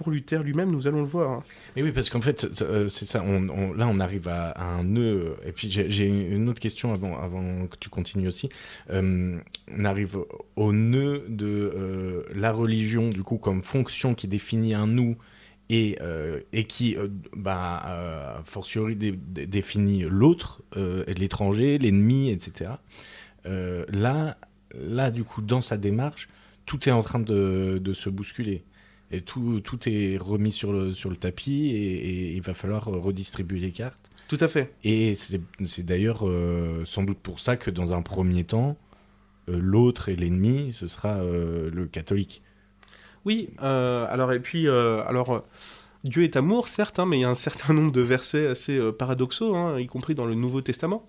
Luther lui-même, nous allons le voir. Hein. Mais oui, parce qu'en fait, c'est ça, là on arrive à un nœud, et puis j'ai une autre question avant que tu continues aussi. On arrive au nœud de la religion, du coup, comme fonction qui définit un nous, et qui, fortiori, définit l'autre, l'étranger, l'ennemi, etc. Là, du coup, dans sa démarche, tout est en train de se bousculer. Et tout est remis sur le tapis, et il va falloir redistribuer les cartes. Tout à fait. Et c'est d'ailleurs sans doute pour ça que, dans un premier temps, l'autre et l'ennemi, ce sera le catholique. Oui, alors Dieu est amour, certes, hein, mais il y a un certain nombre de versets assez paradoxaux, hein, y compris dans le Nouveau Testament.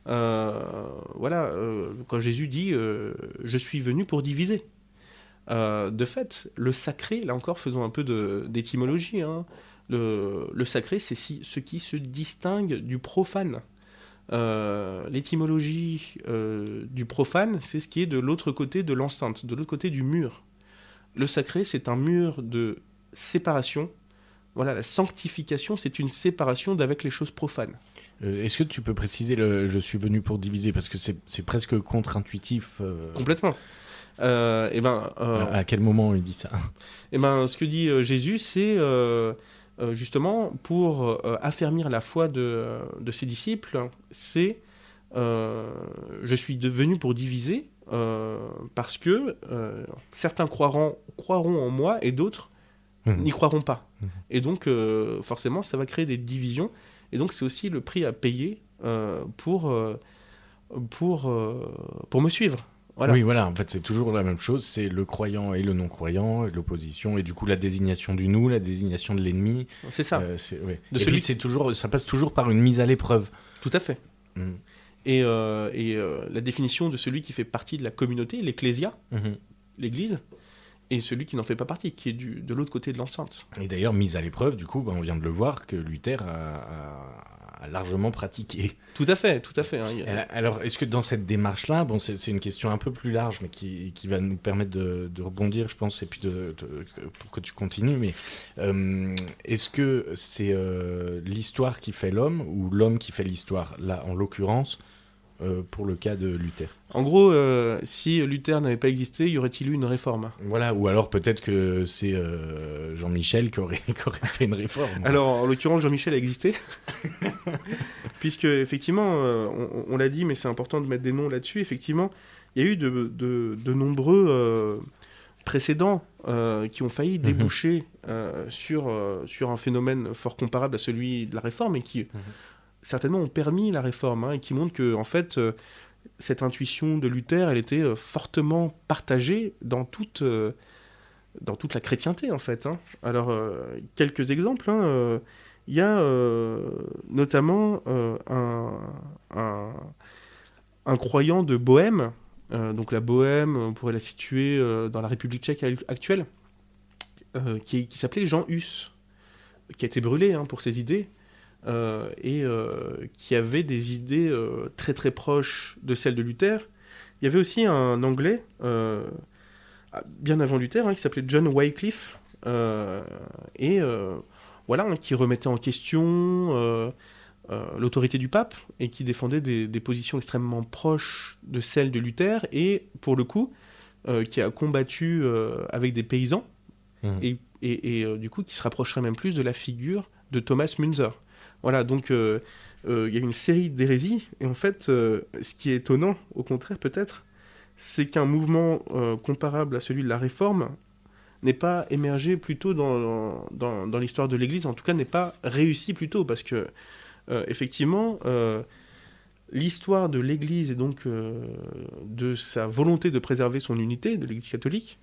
Quand Jésus dit « Je suis venu pour diviser ». De fait, le sacré, là encore, faisons un peu d'étymologie, hein, le sacré, c'est ce qui se distingue du profane. L'étymologie du profane, c'est ce qui est de l'autre côté de l'enceinte, de l'autre côté du mur. Le sacré, c'est un mur de séparation. Voilà, la sanctification, c'est une séparation d'avec les choses profanes. Est-ce que tu peux préciser le « je suis venu pour diviser » parce que c'est presque contre-intuitif. Complètement. À quel moment il dit ça ? Ce que dit Jésus, c'est justement pour affermir la foi de ses disciples, c'est je suis venu pour diviser parce que certains croiront en moi et d'autres n'y croiront pas. Et donc, forcément, ça va créer des divisions. Et donc, c'est aussi le prix à payer pour me suivre. Voilà. Oui, voilà, en fait, c'est toujours la même chose. C'est le croyant et le non-croyant, et l'opposition, et du coup, la désignation du nous, la désignation de l'ennemi. C'est ça. Puis, ça passe toujours par une mise à l'épreuve. Tout à fait. Et la définition de celui qui fait partie de la communauté, l'ecclésia, l'église, et celui qui n'en fait pas partie, qui est de l'autre côté de l'enceinte. Et d'ailleurs, mise à l'épreuve, du coup, on vient de le voir, que Luther a largement pratiqué. Tout à fait. Hein. Alors, est-ce que dans cette démarche-là, c'est une question un peu plus large, mais qui va nous permettre de rebondir, je pense, et puis pour que tu continues, mais est-ce que c'est l'histoire qui fait l'homme, ou l'homme qui fait l'histoire ? Là, en l'occurrence, pour le cas de Luther. En gros, si Luther n'avait pas existé, y aurait-il eu une réforme? Voilà, ou alors peut-être que c'est Jean-Michel qui aurait fait une réforme. Alors, en l'occurrence, Jean-Michel a existé, puisque, effectivement, on l'a dit, mais c'est important de mettre des noms là-dessus, effectivement, il y a eu de nombreux précédents qui ont failli déboucher sur un phénomène fort comparable à celui de la réforme, et qui, certainement, ont permis la réforme, et qui montrent que, en fait, cette intuition de Luther, elle était fortement partagée dans toute la chrétienté, en fait. Alors, quelques exemples. Il y a notamment un croyant de Bohême. Donc la Bohême, on pourrait la situer dans la République tchèque actuelle, qui s'appelait Jean Hus, qui a été brûlé pour ses idées, et qui avait des idées très très proches de celles de Luther. Il y avait aussi un Anglais, bien avant Luther, qui s'appelait John Wycliffe, qui remettait en question l'autorité du pape, et qui défendait des positions extrêmement proches de celles de Luther, et pour le coup, qui a combattu avec des paysans, et du coup qui se rapprocherait même plus de la figure de Thomas Müntzer. Voilà, donc il y a une série d'hérésies, et en fait, ce qui est étonnant, au contraire peut-être, c'est qu'un mouvement comparable à celui de la Réforme n'est pas émergé plus tôt dans l'histoire de l'Église, en tout cas n'est pas réussi plus tôt, parce que effectivement, l'histoire de l'Église, et donc de sa volonté de préserver son unité, de l'Église catholique,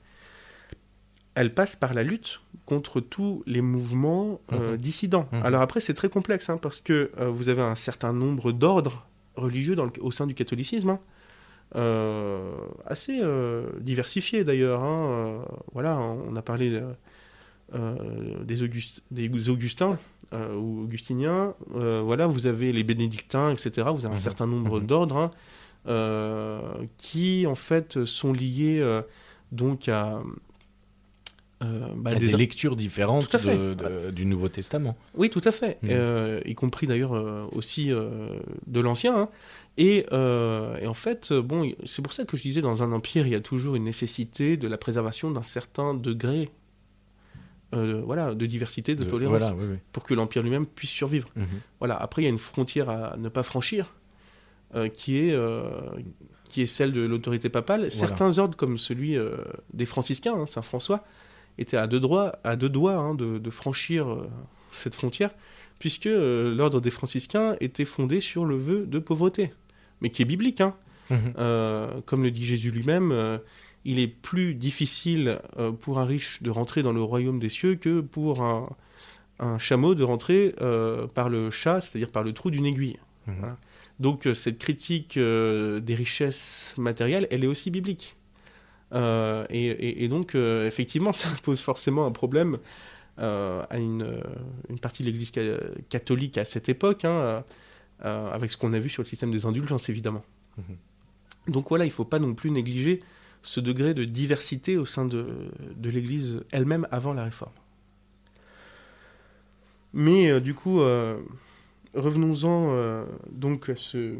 elle passe par la lutte contre tous les mouvements dissidents. Alors après, c'est très complexe, parce que vous avez un certain nombre d'ordres religieux au sein du catholicisme, assez diversifiés d'ailleurs. Voilà, on a parlé des Augustins ou Augustiniens. Voilà, vous avez les bénédictins, etc. Vous avez un certain nombre d'ordres qui, en fait, sont liés donc à des lectures différentes du Nouveau Testament. Oui, tout à fait. Y compris d'ailleurs aussi de l'Ancien. Et en fait, c'est pour ça que je disais, dans un empire, il y a toujours une nécessité de la préservation d'un certain degré de diversité, de tolérance, pour que l'empire lui-même puisse survivre. Voilà. Après, il y a une frontière à ne pas franchir, qui est celle de l'autorité papale. Voilà. Certains ordres, comme celui des franciscains, Saint François, était à deux doigts de franchir cette frontière, puisque l'ordre des franciscains était fondé sur le vœu de pauvreté, mais qui est biblique. Comme le dit Jésus lui-même, il est plus difficile pour un riche de rentrer dans le royaume des cieux que pour un chameau de rentrer par le chat, c'est-à-dire par le trou d'une aiguille. Voilà. Donc cette critique des richesses matérielles, elle est aussi biblique. Et donc, effectivement, ça pose forcément un problème à une partie de l'Église catholique à cette époque, avec ce qu'on a vu sur le système des indulgences, évidemment. Donc voilà, il ne faut pas non plus négliger ce degré de diversité au sein de l'Église elle-même avant la Réforme. Mais du coup, revenons-en donc à ce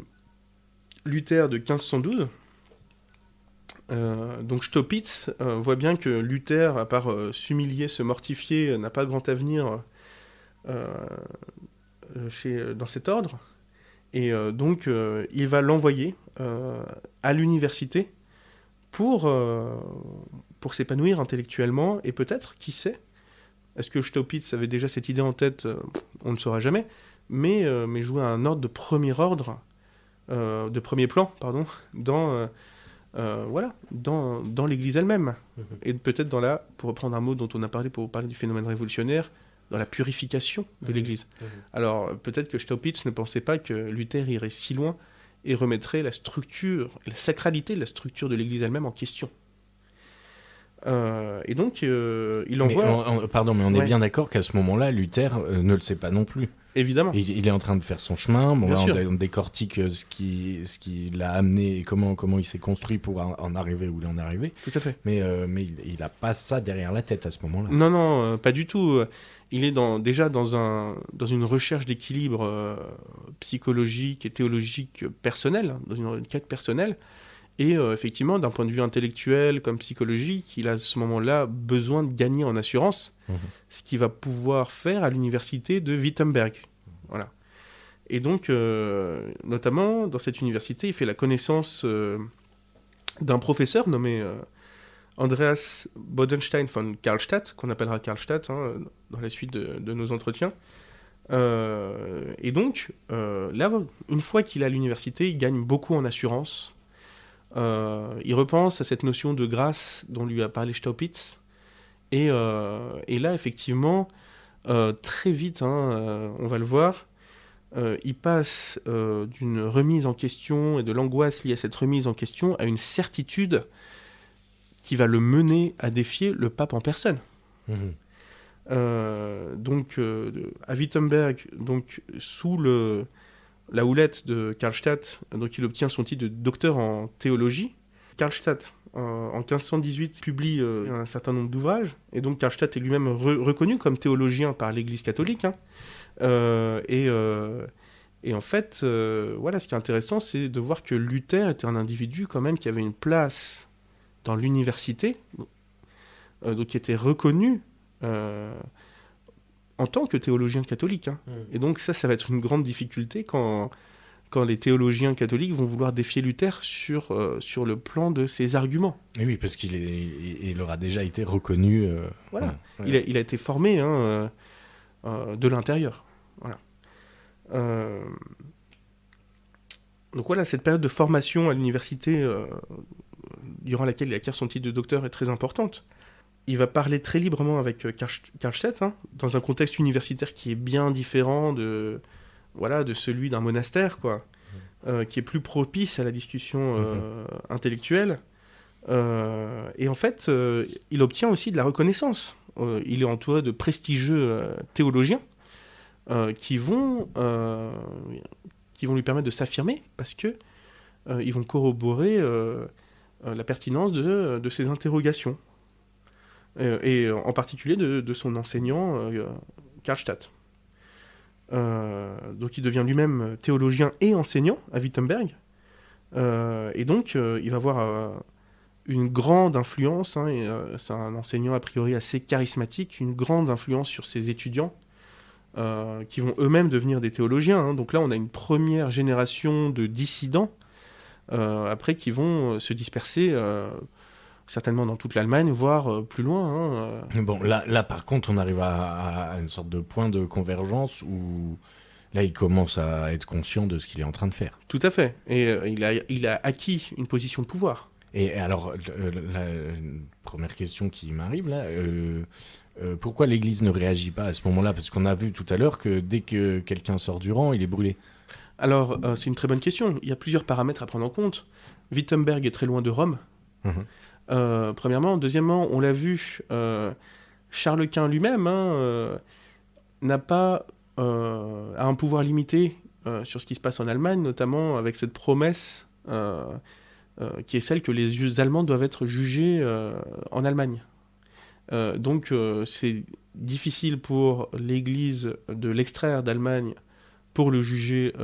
Luther de 1512. Donc Staupitz voit bien que Luther, à part s'humilier, se mortifier, n'a pas grand avenir dans cet ordre. Et donc il va l'envoyer à l'université pour s'épanouir intellectuellement, et peut-être, qui sait, est-ce que Staupitz avait déjà cette idée en tête, on ne le saura jamais, mais jouer un ordre de premier plan, dans l'Église elle-même. Et peut-être pour reprendre un mot dont on a parlé pour parler du phénomène révolutionnaire, dans la purification de l'Église. Alors peut-être que Staupitz ne pensait pas que Luther irait si loin et remettrait la sacralité de la structure de l'Église elle-même en question. Il envoie... Mais on est bien d'accord qu'à ce moment-là, Luther ne le sait pas non plus. Évidemment. Il est en train de faire son chemin. Bon, Bien là, sûr. on décortique ce qui l'a amené et comment il s'est construit pour en arriver où il en est arrivé. Tout à fait. Mais il n'a pas ça derrière la tête à ce moment-là. Non, non, pas du tout. Il est déjà dans une recherche d'équilibre psychologique et théologique personnel, dans une quête personnelle. Et effectivement, d'un point de vue intellectuel comme psychologique, il a à ce moment-là besoin de gagner en assurance, ce qu'il va pouvoir faire à l'université de Wittenberg. Voilà. Et donc, notamment, dans cette université, il fait la connaissance d'un professeur nommé Andreas Bodenstein von Karlstadt, qu'on appellera Karlstadt dans la suite de nos entretiens. Et donc, là, une fois qu'il est à l'université, il gagne beaucoup en assurance. Il repense à cette notion de grâce dont lui a parlé Staupitz. Et là, effectivement, très vite, on va le voir, il passe d'une remise en question et de l'angoisse liée à cette remise en question à une certitude qui va le mener à défier le pape en personne. Donc, à Wittenberg, donc, sous la houlette de Karlstadt, donc il obtient son titre de docteur en théologie. Karlstadt, en 1518, publie un certain nombre d'ouvrages, et donc Karlstadt est lui-même reconnu comme théologien par l'Église catholique. Et en fait, voilà, ce qui est intéressant, c'est de voir que Luther était un individu quand même qui avait une place dans l'université, donc qui était reconnu en tant que théologien catholique. Et donc ça va être une grande difficulté quand les théologiens catholiques vont vouloir défier Luther sur le plan de ses arguments. Et oui, parce qu'il aura déjà été reconnu. Voilà. Ouais. Il a été formé de l'intérieur. Voilà. Donc voilà, cette période de formation à l'université durant laquelle il acquiert son titre de docteur est très importante. Il va parler très librement avec Karlstadt, dans un contexte universitaire qui est bien différent de celui d'un monastère, quoi, qui est plus propice à la discussion intellectuelle. Et en fait, il obtient aussi de la reconnaissance. Il est entouré de prestigieux théologiens qui vont lui permettre de s'affirmer parce que ils vont corroborer la pertinence de ses interrogations. Et en particulier de son enseignant Karlstadt. Donc il devient lui-même théologien et enseignant à Wittenberg. Et donc il va avoir une grande influence, c'est un enseignant a priori assez charismatique, une grande influence sur ses étudiants qui vont eux-mêmes devenir des théologiens. Donc là on a une première génération de dissidents après qui vont se disperser certainement dans toute l'Allemagne, voire plus loin. Bon, là, par contre, on arrive à une sorte de point de convergence où là, il commence à être conscient de ce qu'il est en train de faire. Tout à fait. Et il a acquis une position de pouvoir. Et alors, la première question qui m'arrive, là, pourquoi l'Église ne réagit pas à ce moment-là ? Parce qu'on a vu tout à l'heure que dès que quelqu'un sort du rang, il est brûlé. Alors, c'est une très bonne question. Il y a plusieurs paramètres à prendre en compte. Wittenberg est très loin de Rome. Premièrement. Deuxièmement, on l'a vu, Charles Quint lui-même n'a pas a un pouvoir limité sur ce qui se passe en Allemagne, notamment avec cette promesse qui est celle que les Allemands doivent être jugés en Allemagne. Donc c'est difficile pour l'Église de l'extraire d'Allemagne pour le juger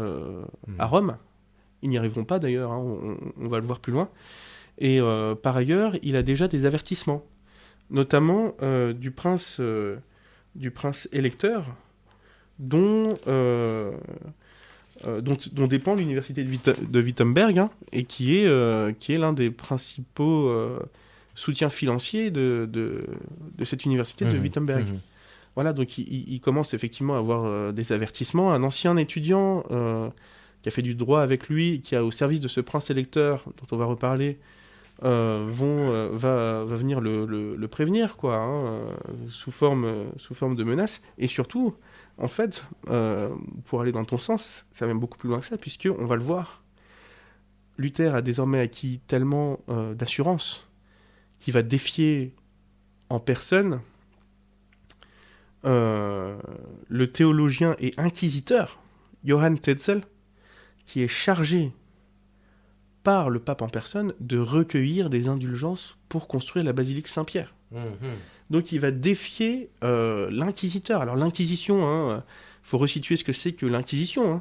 à Rome. Ils n'y arriveront pas d'ailleurs, on va le voir plus loin. Et par ailleurs, il a déjà des avertissements, notamment du prince électeur, dont dépend l'université de Wittenberg, et qui est l'un des principaux soutiens financiers de cette université de Wittenberg. Voilà, donc il commence effectivement à avoir des avertissements. Un ancien étudiant qui a fait du droit avec lui, qui est au service de ce prince électeur, dont on va reparler, va venir le prévenir, quoi, sous forme de menace. Et surtout, en fait, pour aller dans ton sens, ça va même beaucoup plus loin que ça, puisqu'on va le voir, Luther a désormais acquis tellement d'assurance qu'il va défier en personne le théologien et inquisiteur Johann Tetzel, qui est chargé par le pape en personne de recueillir des indulgences pour construire la basilique Saint-Pierre. Donc il va défier l'inquisiteur. Alors l'inquisition, faut resituer ce que c'est que l'inquisition.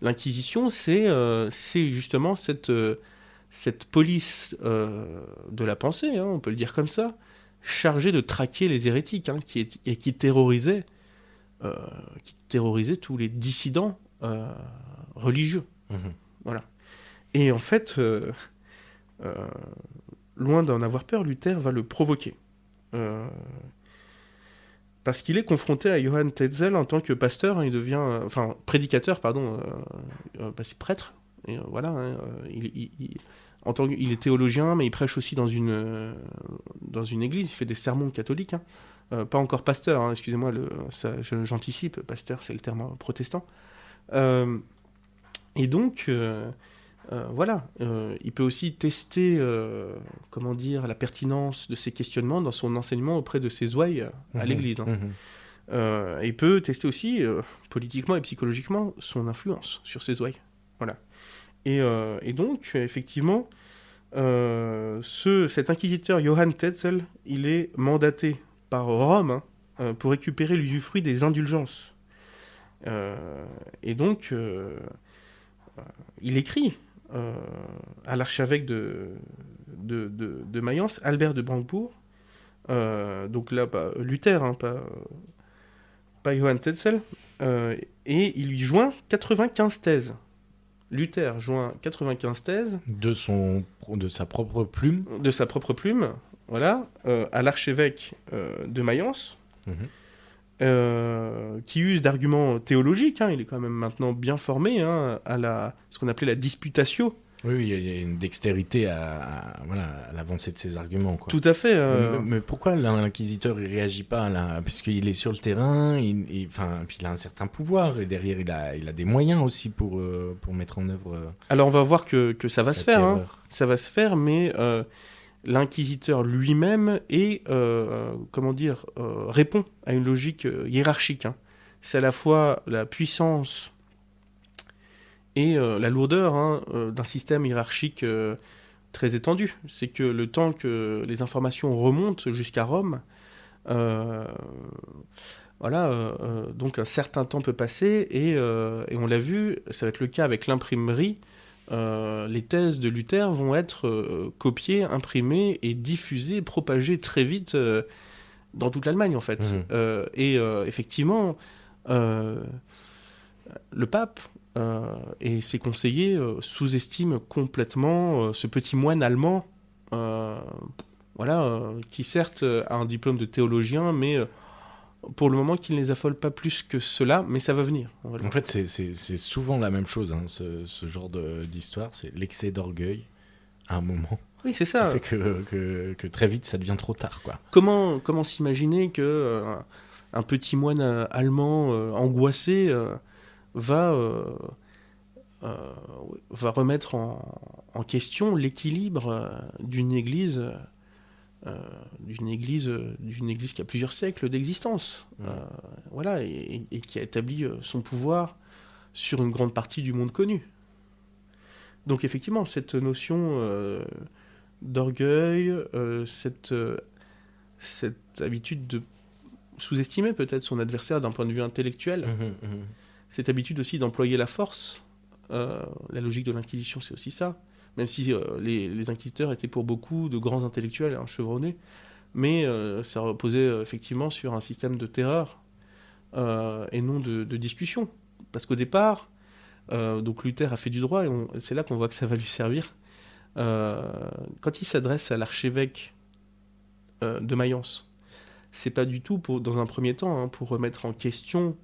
L'inquisition, c'est justement cette police de la pensée, on peut le dire comme ça, chargée de traquer les hérétiques, qui terrorisait tous les dissidents religieux. Voilà. Et en fait, loin d'en avoir peur, Luther va le provoquer. Parce qu'il est confronté à Johann Tetzel en tant que pasteur, il devient, prédicateur, pardon, c'est prêtre, et il est théologien, mais il prêche aussi dans une église, il fait des sermons catholiques, pas encore pasteur, excusez-moi, j'anticipe, pasteur c'est le terme protestant. Et donc, il peut aussi tester, la pertinence de ses questionnements dans son enseignement auprès de ses ouailles à l'église. Et il peut tester aussi, politiquement et psychologiquement, son influence sur ses ouailles. Voilà. Et donc, effectivement, cet inquisiteur Johann Tetzel, il est mandaté par Rome pour récupérer l'usufruit des indulgences. Et donc, il écrit à l'archevêque de Mayence, Albert de Brandebourg, donc là, Luther, pas Johann Tetzel, et il lui joint 95 thèses. Luther joint 95 thèses. De sa propre plume. De sa propre plume, voilà, à l'archevêque de Mayence, qui use d'arguments théologiques. Il est quand même maintenant bien formé à ce qu'on appelait la disputatio. Oui, il y a une dextérité à l'avancée de ses arguments, quoi. Tout à fait. Mais pourquoi l'inquisiteur il réagit pas là, puisqu'il est sur le terrain, puis il a un certain pouvoir et derrière il a des moyens aussi pour mettre en œuvre. Alors on va voir que ça va se faire. Ça va se faire, mais l'inquisiteur lui-même répond à une logique hiérarchique. C'est à la fois la puissance et la lourdeur d'un système hiérarchique très étendu. C'est que le temps que les informations remontent jusqu'à Rome, donc un certain temps peut passer, et on l'a vu, ça va être le cas avec l'imprimerie. Les thèses de Luther vont être copiées, imprimées et diffusées, propagées très vite dans toute l'Allemagne, en fait. Effectivement, le pape et ses conseillers sous-estiment complètement ce petit moine allemand, qui certes a un diplôme de théologien, mais pour le moment qui ne les affole pas plus que cela, mais ça va venir. En fait, c'est souvent la même chose, ce genre d'histoire, c'est l'excès d'orgueil à un moment. Oui, c'est ça. Ça fait que très vite, ça devient trop tard, quoi. Comment s'imaginer que un petit moine allemand angoissé va remettre en question l'équilibre d'une église qui a plusieurs siècles d'existence, et qui a établi son pouvoir sur une grande partie du monde connu. Donc effectivement, cette notion d'orgueil, cette habitude de sous-estimer peut-être son adversaire d'un point de vue intellectuel, cette habitude aussi d'employer la force, la logique de l'Inquisition, c'est aussi ça. Même si les inquisiteurs étaient pour beaucoup de grands intellectuels chevronnés, mais ça reposait effectivement sur un système de terreur et non de discussion. Parce qu'au départ, donc Luther a fait du droit, et c'est là qu'on voit que ça va lui servir. Quand il s'adresse à l'archevêque de Mayence, c'est pas du tout dans un premier temps pour remettre en question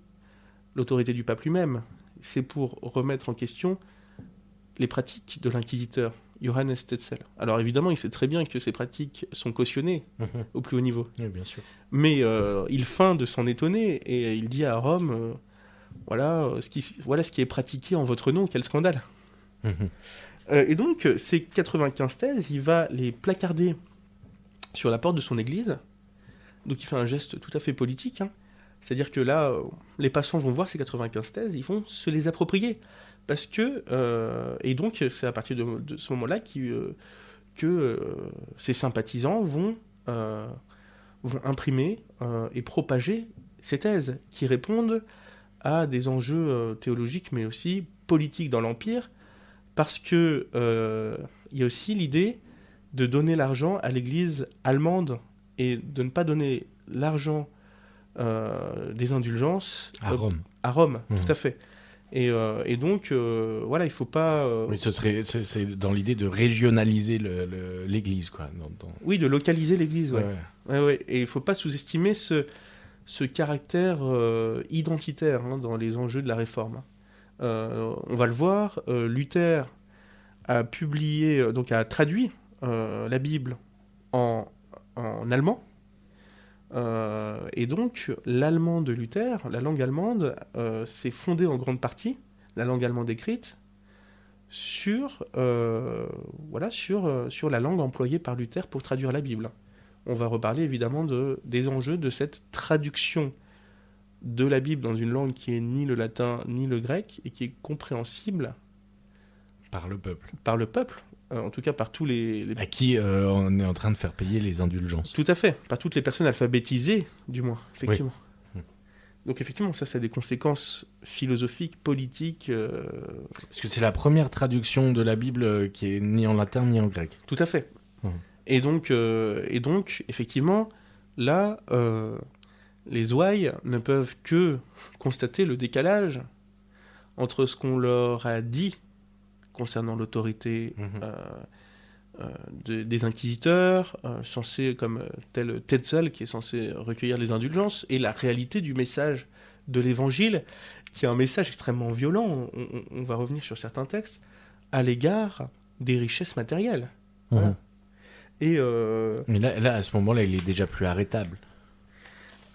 l'autorité du pape lui-même, c'est pour remettre en question les pratiques de l'inquisiteur, Johannes Tetzel. Alors évidemment, il sait très bien que ces pratiques sont cautionnées au plus haut niveau. Oui, bien sûr. Mais il feint de s'en étonner, et il dit à Rome, voilà ce qui est pratiqué en votre nom, quel scandale. Et donc, ces 95 thèses, il va les placarder sur la porte de son église. Donc il fait un geste tout à fait politique, C'est-à-dire que là, les passants vont voir ces 95 thèses, ils vont se les approprier. Parce que, et donc, c'est à partir de ce moment-là que ces sympathisants vont imprimer et propager ces thèses qui répondent à des enjeux théologiques, mais aussi politiques dans l'Empire, parce que il y a aussi l'idée de donner l'argent à l'Église allemande et de ne pas donner l'argent des indulgences à Rome. Tout à fait. Et donc, voilà, il faut pas... Oui, c'est dans l'idée de régionaliser l'Église, quoi. Oui, de localiser l'Église, ouais. Ouais. Et il faut pas sous-estimer ce caractère identitaire dans les enjeux de la Réforme. On va le voir, Luther a publié, donc a traduit la Bible en allemand. Et donc, l'allemand de Luther, la langue allemande, s'est fondée en grande partie, la langue allemande écrite, sur la langue employée par Luther pour traduire la Bible. On va reparler évidemment des enjeux de cette traduction de la Bible dans une langue qui est ni le latin ni le grec et qui est compréhensible par le peuple. En tout cas par tous les... À qui on est en train de faire payer les indulgences. Tout à fait, par toutes les personnes alphabétisées, du moins, effectivement. Oui. Donc effectivement, ça a des conséquences philosophiques, politiques... Parce que c'est la première traduction de la Bible qui est ni en latin ni en grec. Tout à fait. Et donc, effectivement, là, les ouailles ne peuvent que constater le décalage entre ce qu'on leur a dit concernant l'autorité des inquisiteurs, censés comme tel Tetzel, qui est censé recueillir les indulgences, et la réalité du message de l'Évangile, qui est un message extrêmement violent, on va revenir sur certains textes, à l'égard des richesses matérielles. Voilà. Mais là, à ce moment-là, il est déjà plus arrêtable.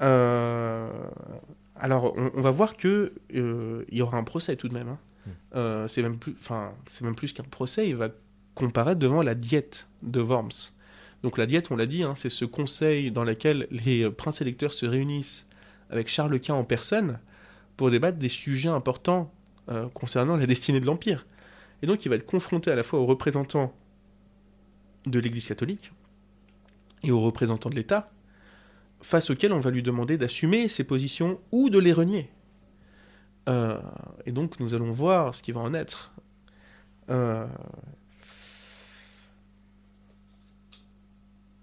Alors, on va voir que il y aura un procès tout de même. C'est même plus qu'un procès. Il va comparaître devant la diète de Worms. Donc la diète, on l'a dit, c'est ce conseil dans lequel les princes électeurs se réunissent avec Charles Quint en personne pour débattre des sujets importants concernant la destinée de l'Empire. Et donc il va être confronté à la fois aux représentants de l'Église catholique et aux représentants de l'État, face auxquels on va lui demander d'assumer ses positions ou de les renier. Et donc nous allons voir ce qui va en être.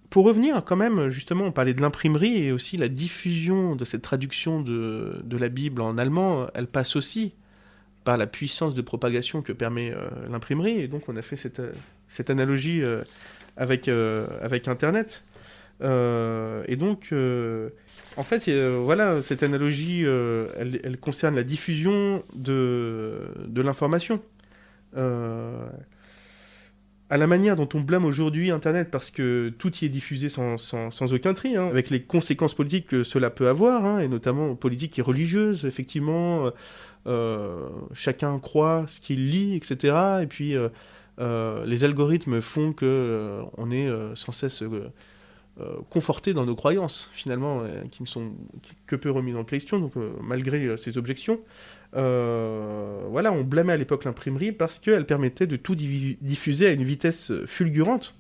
Pour revenir quand même, justement, on parlait de l'imprimerie et aussi la diffusion de cette traduction de la Bible en allemand, elle passe aussi par la puissance de propagation que permet l'imprimerie. Et donc on a fait cette analogie avec Internet. Et donc, en fait, voilà, cette analogie, elle concerne la diffusion de l'information. À la manière dont on blâme aujourd'hui Internet parce que tout y est diffusé sans aucun tri, avec les conséquences politiques que cela peut avoir, et notamment politiques et religieuses, effectivement, chacun croit ce qu'il lit, etc. Et puis, les algorithmes font qu'on est sans cesse... confortés dans nos croyances, finalement, qui ne sont que peu remises en question, donc malgré ces objections. Voilà, on blâmait à l'époque l'imprimerie parce qu'elle permettait de tout diffuser à une vitesse fulgurante,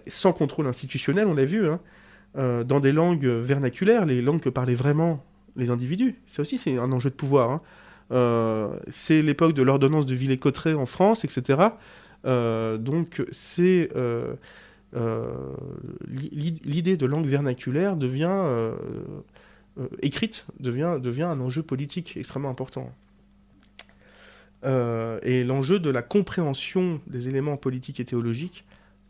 sans contrôle institutionnel, on l'a vu, dans des langues vernaculaires, les langues que parlaient vraiment les individus. Ça aussi, c'est un enjeu de pouvoir. C'est l'époque de l'ordonnance de Villers-Cotterêts en France, etc. Donc, c'est... l'idée de langue vernaculaire devient écrite, devient un enjeu politique extrêmement important. Et l'enjeu de la compréhension des éléments politiques et théologiques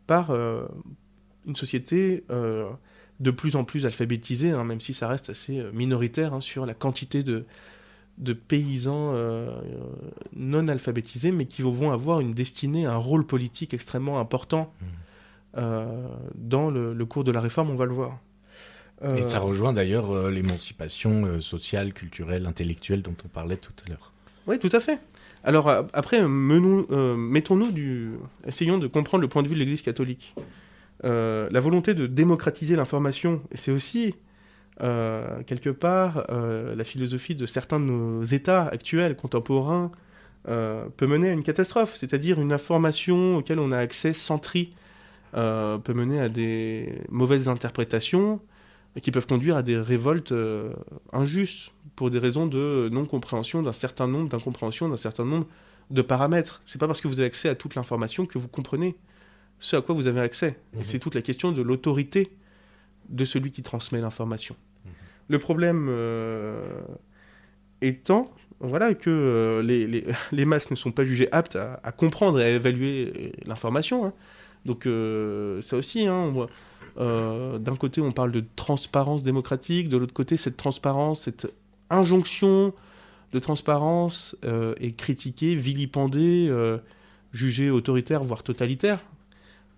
par une société de plus en plus alphabétisée, même si ça reste assez minoritaire sur la quantité de paysans non alphabétisés, mais qui vont avoir une destinée, un rôle politique extrêmement important dans le cours de la Réforme, on va le voir. Et ça rejoint d'ailleurs l'émancipation sociale, culturelle, intellectuelle dont on parlait tout à l'heure. Oui, tout à fait. Alors après, essayons de comprendre le point de vue de l'Église catholique. La volonté de démocratiser l'information, et c'est aussi quelque part, la philosophie de certains de nos États actuels, contemporains, peut mener à une catastrophe, c'est-à-dire une information auquel on a accès sans tri peut mener à des mauvaises interprétations qui peuvent conduire à des révoltes injustes pour des raisons de non-compréhension d'incompréhension d'un certain nombre de paramètres. C'est pas parce que vous avez accès à toute l'information que vous comprenez ce à quoi vous avez accès. Et c'est toute la question de l'autorité de celui qui transmet l'information. Le problème étant voilà, que les masses ne sont pas jugées aptes à comprendre et à évaluer l'information. Hein. Donc ça aussi, hein, d'un côté on parle de transparence démocratique, de l'autre côté cette transparence, cette injonction de transparence est critiquée, vilipendée, jugée autoritaire, voire totalitaire.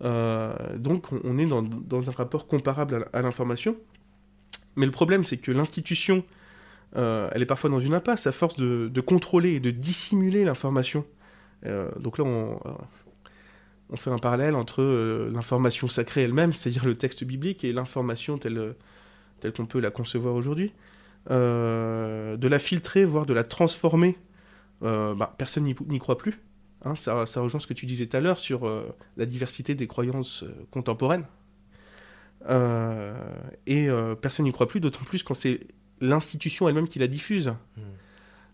Donc on est dans un rapport comparable à l'information. Mais le problème, c'est que l'institution, elle est parfois dans une impasse à force de contrôler et de dissimuler l'information. Donc là, on fait un parallèle entre l'information sacrée elle-même, c'est-à-dire le texte biblique, et l'information telle qu'on peut la concevoir aujourd'hui. De la filtrer, voire de la transformer, personne n'y croit plus. Hein, ça rejoint ce que tu disais tout à l'heure sur la diversité des croyances contemporaines. Personne n'y croit plus, d'autant plus quand c'est l'institution elle-même qui la diffuse.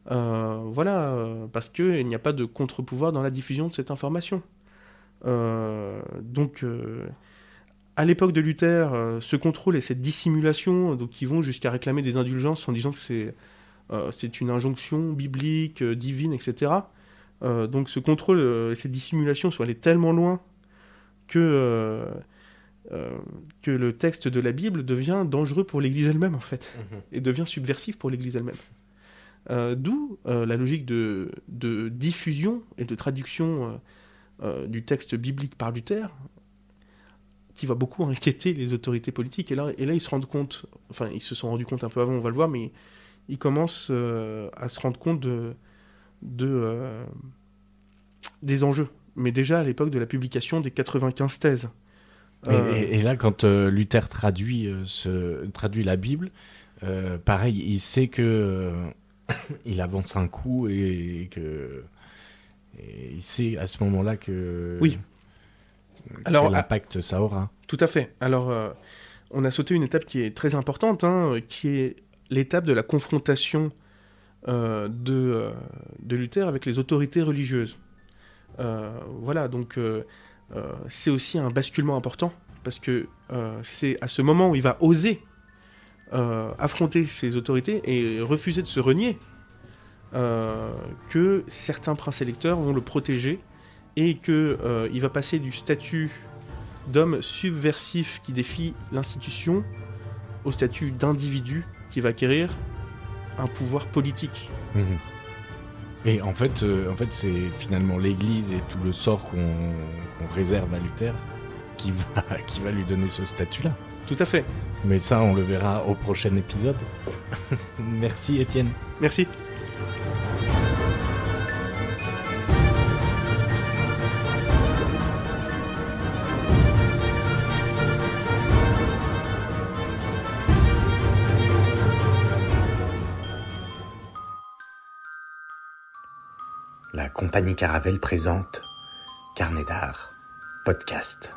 Parce qu'il n'y a pas de contre-pouvoir dans la diffusion de cette information. À l'époque de Luther, ce contrôle et cette dissimulation, donc, ils vont jusqu'à réclamer des indulgences en disant que c'est une injonction biblique, divine, etc. Donc ce contrôle et cette dissimulation sont allés tellement loin que le texte de la Bible devient dangereux pour l'Église elle-même, en fait, et devient subversif pour l'Église elle-même. D'où la logique de diffusion et de traduction du texte biblique par Luther, qui va beaucoup inquiéter les autorités politiques. Et là ils se rendent compte, enfin ils se sont rendus compte un peu avant, on va le voir, mais ils commencent à se rendre compte des enjeux. Mais déjà à l'époque de la publication des 95 thèses. Et là, quand Luther traduit la Bible, pareil, il sait que il avance un coup et il sait à ce moment-là que oui. Alors, quel impact ça aura. Tout à fait. Alors, on a sauté une étape qui est très importante, hein, qui est l'étape de la confrontation de Luther avec les autorités religieuses. Donc c'est aussi un basculement important, parce que c'est à ce moment où il va oser affronter ces autorités et refuser de se renier que certains princes électeurs vont le protéger, et qu'il va passer du statut d'homme subversif qui défie l'institution au statut d'individu qui va acquérir un pouvoir politique. Et en fait, c'est finalement l'Église et tout le sort qu'on réserve à Luther qui va lui donner ce statut-là. Tout à fait. Mais ça, on le verra au prochain épisode. Merci Étienne. Merci. La compagnie Caravelle présente Carnet d'art, podcast.